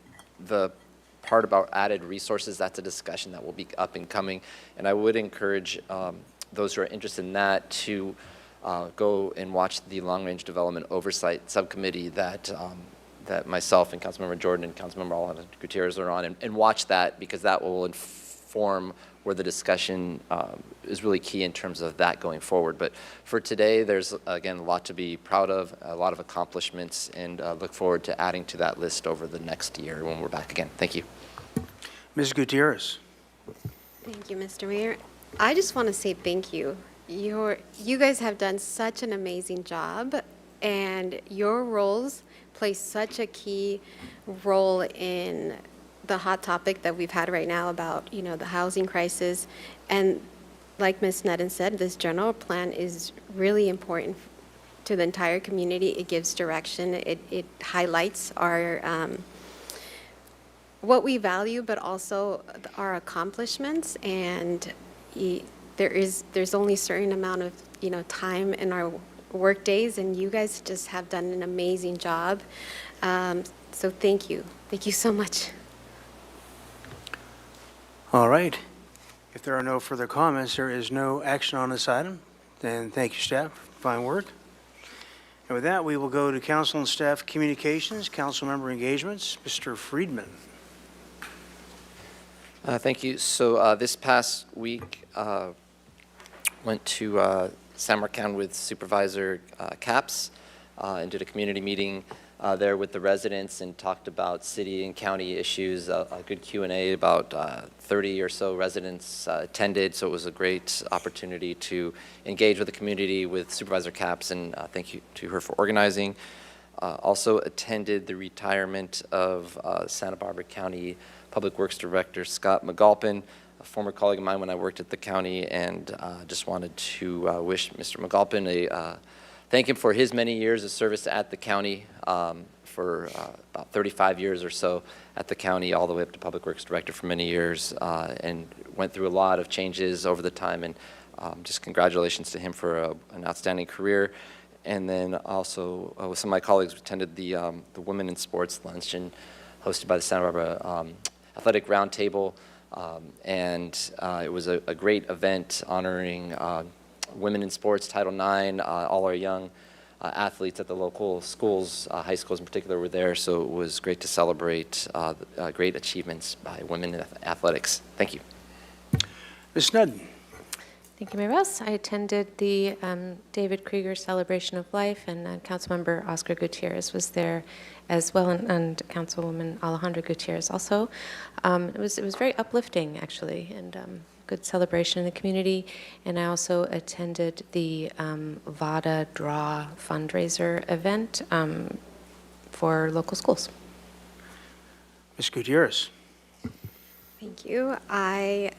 [SPEAKER 15] part about added resources, that's a discussion that will be up and coming. And I would encourage those who are interested in that to go and watch the Long Range Development Oversight Subcommittee that myself and Councilmember Jordan and Councilmember Gutierrez are on, and watch that, because that will forum where the discussion is really key in terms of that going forward. But for today, there's, again, a lot to be proud of, a lot of accomplishments, and look forward to adding to that list over the next year when we're back again. Thank you.
[SPEAKER 1] Ms. Gutierrez.
[SPEAKER 20] Thank you, Mr. Mayor. I just want to say thank you. You guys have done such an amazing job, and your roles play such a key role in the hot topic that we've had right now about, the housing crisis. And like Ms. Nedden said, this general plan is really important to the entire community. It gives direction. It highlights our what we value, but also our accomplishments. And there's only a certain amount of time in our work days, and you guys just have done an amazing job. So thank you so much.
[SPEAKER 1] All right. If there are no further comments, there is no action on this item. Then thank you, staff. Fine work. And with that, we will go to council and staff communications, council member engagements. Mr. Friedman.
[SPEAKER 15] Thank you. So this past week, went to San Marcan with Supervisor Capps and did a community meeting there with the residents and talked about city and county issues. A good Q&A, about 30 or so residents attended, so it was a great opportunity to engage with the community with Supervisor Capps, and thank you to her for organizing. Also attended the retirement of Santa Barbara County Public Works Director Scott McAlpin, a former colleague of mine when I worked at the county, and just wanted to wish Mr. McAlpin thank him for his many years of service at the county, for about 35 years or so at the county, all the way up to Public Works Director for many years, and went through a lot of changes over the time, and just congratulations to him for an outstanding career. And then also with some of my colleagues, we attended the Women in Sports Luncheon hosted by the Santa Barbara Athletic Roundtable, and it was a great event honoring women in sports, Title IX. All our young athletes at the local schools, high schools in particular, were there, so it was great to celebrate great achievements by women in athletics. Thank you.
[SPEAKER 1] Ms. Snedden.
[SPEAKER 16] Thank you, Mayor Rouse. I attended the David Krieger Celebration of Life, and Councilmember Oscar Gutierrez was there as well, and Councilwoman Alejandra Gutierrez also. It was very uplifting, actually, and good celebration in the community. And I also attended the VADA Draw fundraiser event for local schools.
[SPEAKER 1] Ms. Gutierrez.
[SPEAKER 20] Thank you. I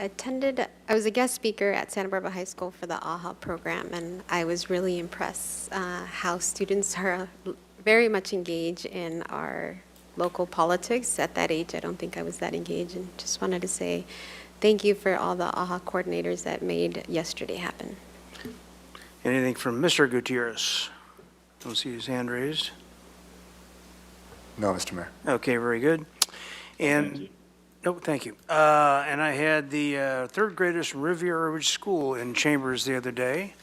[SPEAKER 20] was a guest speaker at Santa Barbara High School for the AHA program, and I was really impressed how students are very much engaged in our local politics. At that age, I don't think I was that engaged, and just wanted to say thank you for all the AHA coordinators that made yesterday happen.
[SPEAKER 1] Anything from Mr. Gutierrez? Don't see his hand raised.
[SPEAKER 2] No, Mr. Mayor.
[SPEAKER 1] Okay, very good. And no, thank you. And I had the third graders from Riviera Ridge School in Chambers the other day,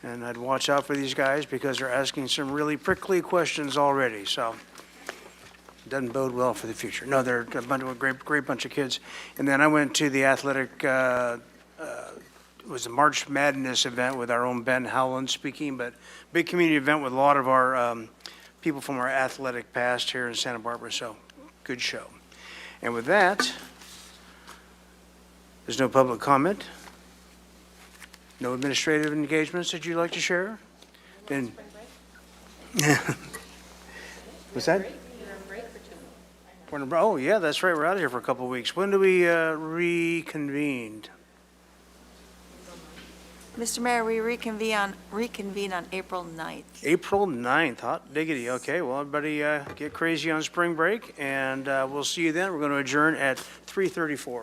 [SPEAKER 1] and I'd watch out for these guys because they're asking some really prickly questions already. So it doesn't bode well for the future. No, they're a great bunch of kids. And then I went to the athletic. It was a March Madness event with our own Ben Howland speaking, but big community event with a lot of our people from our athletic past here in Santa Barbara. So good show. And with that, there's no public comment. No administrative engagements that you'd like to share? Then, what's that? Oh, yeah, that's right. We're out of here for a couple of weeks. When do we reconvene?
[SPEAKER 10] Mr. Mayor, we reconvene on April 9th.
[SPEAKER 1] April 9th, hot diggity. Okay, well, everybody get crazy on spring break, and we'll see you then. We're going to adjourn at 3:34.